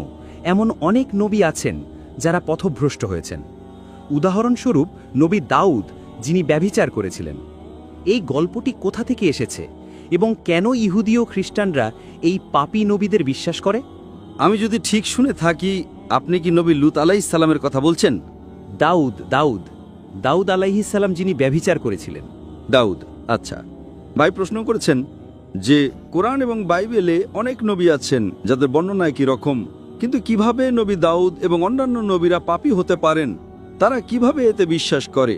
Speaker 15: এমন অনেক নবী আছেন যারা পথভ্রষ্ট হয়েছেন? উদাহরণস্বরূপ নবী দাউদ, যিনি ব্যভিচার করেছিলেন। এই গল্পটি কোথা থেকে এসেছে এবং কেন ইহুদি ও খ্রিস্টানরা এই পাপী নবীদের বিশ্বাস করে?
Speaker 2: আমি যদি ঠিক শুনে থাকি, আপনি কি নবী লূত আলাইহিস সালামের কথা বলছেন?
Speaker 15: দাউদ আলাইহিস সালাম, যিনি ব্যভিচার করেছিলেন।
Speaker 2: দাউদ, আচ্ছা। ভাই প্রশ্ন করেছেন যে কোরআন এবং বাইবেলে অনেক নবী আছেন যাদের বর্ণনা একই রকম, কিন্তু কিভাবে নবী দাউদ এবং অন্যান্য নবীরা পাপী হতে পারেন, তারা কিভাবে এতে বিশ্বাস করে?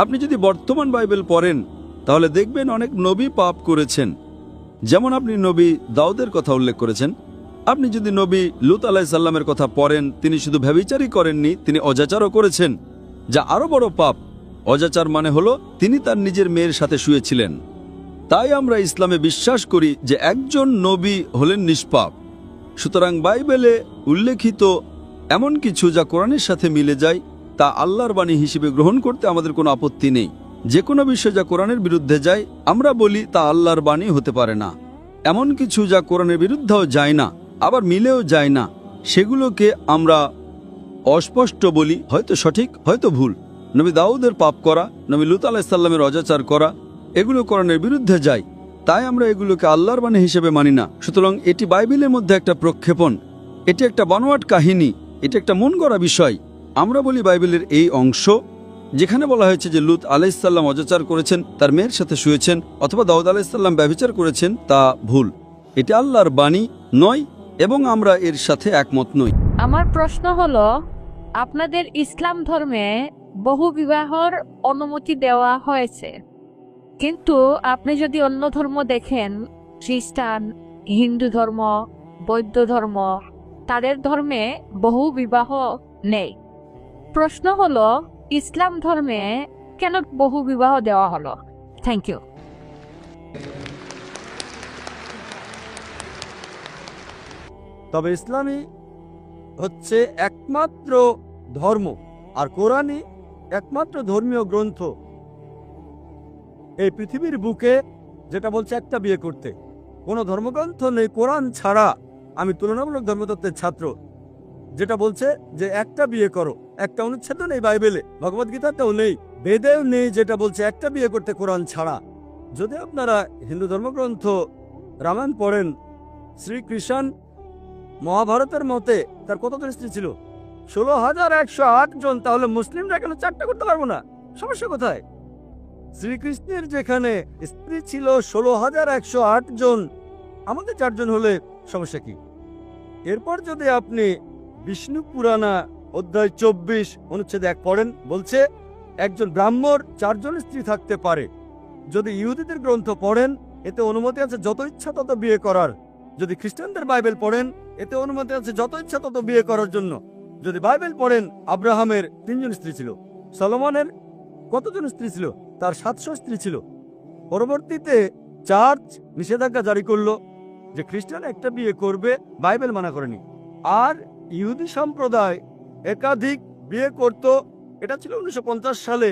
Speaker 2: আপনি যদি বর্তমান বাইবেল পড়েন তাহলে দেখবেন অনেক নবী পাপ করেছেন। যেমন আপনি নবী দাউদের কথা উল্লেখ করেছেন। আপনি যদি নবী লূত আলাইহিস সালামের কথা পড়েন, তিনি শুধু ব্যভিচারই করেননি, তিনি অজাচারও করেছেন, যা আরো বড় পাপ। অজাচার মানে হলো তিনি তার নিজের মেয়ের সাথে শুয়েছিলেন। তাই আমরা ইসলামে বিশ্বাস করি যে একজন নবী হলেন নিষ্পাপ। সুতরাং বাইবেলে উল্লেখিত এমন কিছু যা কোরআনের সাথে মিলে যায়, তা আল্লাহর বাণী হিসেবে গ্রহণ করতে আমাদের কোনো আপত্তি নেই। যে কোনো বিষয় যা কোরআনের বিরুদ্ধে যায়, আমরা বলি তা আল্লাহর বাণী হতে পারে না। এমন কিছু যা কোরআনের বিরুদ্ধেও যায় না, আবার মিলেও যায় না, সেগুলোকে আমরা অস্পষ্ট বলি, হয়তো সঠিক হয়তো ভুল। নবী দাউদের পাপ করা, নবী লূত আলাইহিস সালামের অজাচার করা, এগুলো কোরআনের বিরুদ্ধে যায়, তাই আমরা এগুলোকে আল্লাহর বাণী হিসেবে মানি না। সুতরাং এটি বাইবেলের মধ্যে একটা প্রক্ষেপণ, এটি একটা বানোয়াট কাহিনী, এটি একটা মন গড়া বিষয়। আমরা বলি বাইবেলের এই অংশ যেখানে বলা হয়েছে যে লূত আলাইহিস সালাম অজাচার করেছেন, তার মেয়ের সাথে শুয়েছেন, অথবা দাউদ আলাইহিস সালাম ব্যভিচার করেছেন, তা ভুল। এটি আল্লাহর বাণী নয় এবং আমরা এর সাথে একমত নই।
Speaker 16: আমার প্রশ্ন হলো, আপনাদের ইসলাম ধর্মে বহু বিবাহর অনুমতি দেওয়া হয়েছে, কিন্তু আপনি যদি অন্য ধর্ম দেখেন, খ্রিস্টান, হিন্দু ধর্ম, বৌদ্ধ ধর্ম, তাদের ধর্মে বহু বিবাহ নেই। প্রশ্ন হলো, ইসলাম ধর্মে কেন বহু বিবাহ দেওয়া হলো? Thank you.
Speaker 17: তবে ইসলামই হচ্ছে একমাত্র ধর্ম, আর কোরআনই একমাত্র ধর্মীয় গ্রন্থ এই পৃথিবীর বুকে যেটা বলছে একটা বিয়ে করতে। কোনো ধর্মগ্রন্থ নেই কোরআন ছাড়া। আমি তুলনামূলক ধর্মতত্ত্বের ছাত্র, যেটা বলছে যে একটা বিয়ে করো। একটা অনুচ্ছেদ নেই বাইবেলে, ভগবদ্গীতাতেও নেই, বেদেও নেই যেটা বলছে একটা বিয়ে করতে কোরআন ছাড়া। যদি আপনারা হিন্দু ধর্মগ্রন্থ রামায়ণ পড়েন, শ্রীকৃষ্ণ মহাভারতের মতে তার কতজন স্ত্রী ছিল? 16,108 জন। তাহলে মুসলিমরা কেন 4টা করতে পারবো না? সমস্যা কোথায়? শ্রীকৃষ্ণের যেখানে স্ত্রী ছিল 16,108 জন, আমাদের 4 জন হলে সমস্যা কি? এরপর যদি আপনি বিষ্ণু পুরাণা অধ্যায় 24 অনুচ্ছেদ 1 পড়েন, বলছে একজন ব্রাহ্মণ 4 জন স্ত্রী থাকতে পারে। যদি ইহুদিদের গ্রন্থ পড়েন, এতে অনুমতি আছে যত ইচ্ছা তত বিয়ে করার। যদি খ্রিস্টানদের বাইবেল পড়েন, এতে অনুমতি আছে যত ইচ্ছা তত বিয়ে করার জন্য। যদি বাইবেল পড়েন, আব্রাহামের 3 জন স্ত্রী ছিল। সলোমনের কতজন স্ত্রী ছিল? তার 700 স্ত্রী ছিল। পরবর্তীতে চার্চ নিষেধাজ্ঞা জারি করলো যে খ্রিস্টান একটা বিয়ে করবে, বাইবেল মানা করেনি। আর ইহুদি সম্প্রদায় একাধিক বিয়ে করত। এটা ছিল 1950 সালে,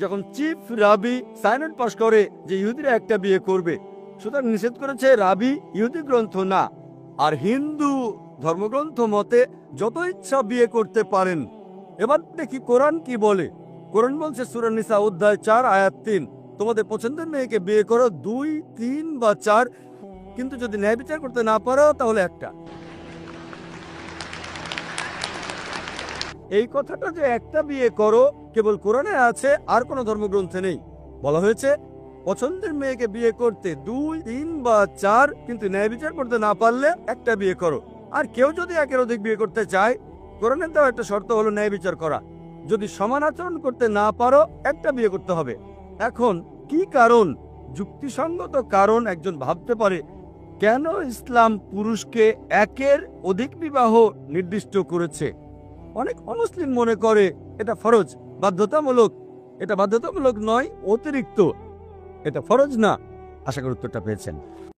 Speaker 17: যখন চিফ রাবি সাইনড পাস করে যে ইহুদিরা একটা বিয়ে করবে। সুতরাং নিষেধ করেছে রাবি, ইহুদি গ্রন্থ না। আর হিন্দু ধর্মগ্রন্থ মতে যত ইচ্ছা বিয়ে করতে পারেন। এবার দেখি কোরআন কি বলে। কোরআন বলছে সূরা নিসা অধ্যায় 4 আয়াত 3, তোমাদের পছন্দের মেয়েকে বিয়ে করো 2, 3 বা 4, কিন্তু যদি ন্যায় বিচার করতে না পারো তাহলে একটা। এই কথাটা যে একটা বিয়ে করো কেবল কোরআনে আছে, আর কোনো ধর্মগ্রন্থে নেই। বলা হয়েছে পছন্দের মেয়েকে বিয়ে করতে 2, 3 বা 4, কিন্তু ন্যায় বিচার করতে না পারলে একটা বিয়ে করো। আর কেউ যদি একের অধিক বিয়ে করতে চায়, কোরআনের দেওয়া একটা শর্ত হলো ন্যায় বিচার করা। যদি সমান আচরণ করতে না পারো একটা বিয়ে করতে হবে। এখন কি কারণ, যুক্তিসঙ্গত কারণ একজন ভাবতে পারে কেন ইসলাম পুরুষকে একের অধিক বিবাহ নির্দিষ্ট করেছে? অনেক অমুসলিম মনে করে এটা ফরজ, বাধ্যতামূলক। এটা বাধ্যতামূলক নয়, অতিরিক্ত। এটা ফরজ না। আশা করি উত্তরটা পেয়েছেন।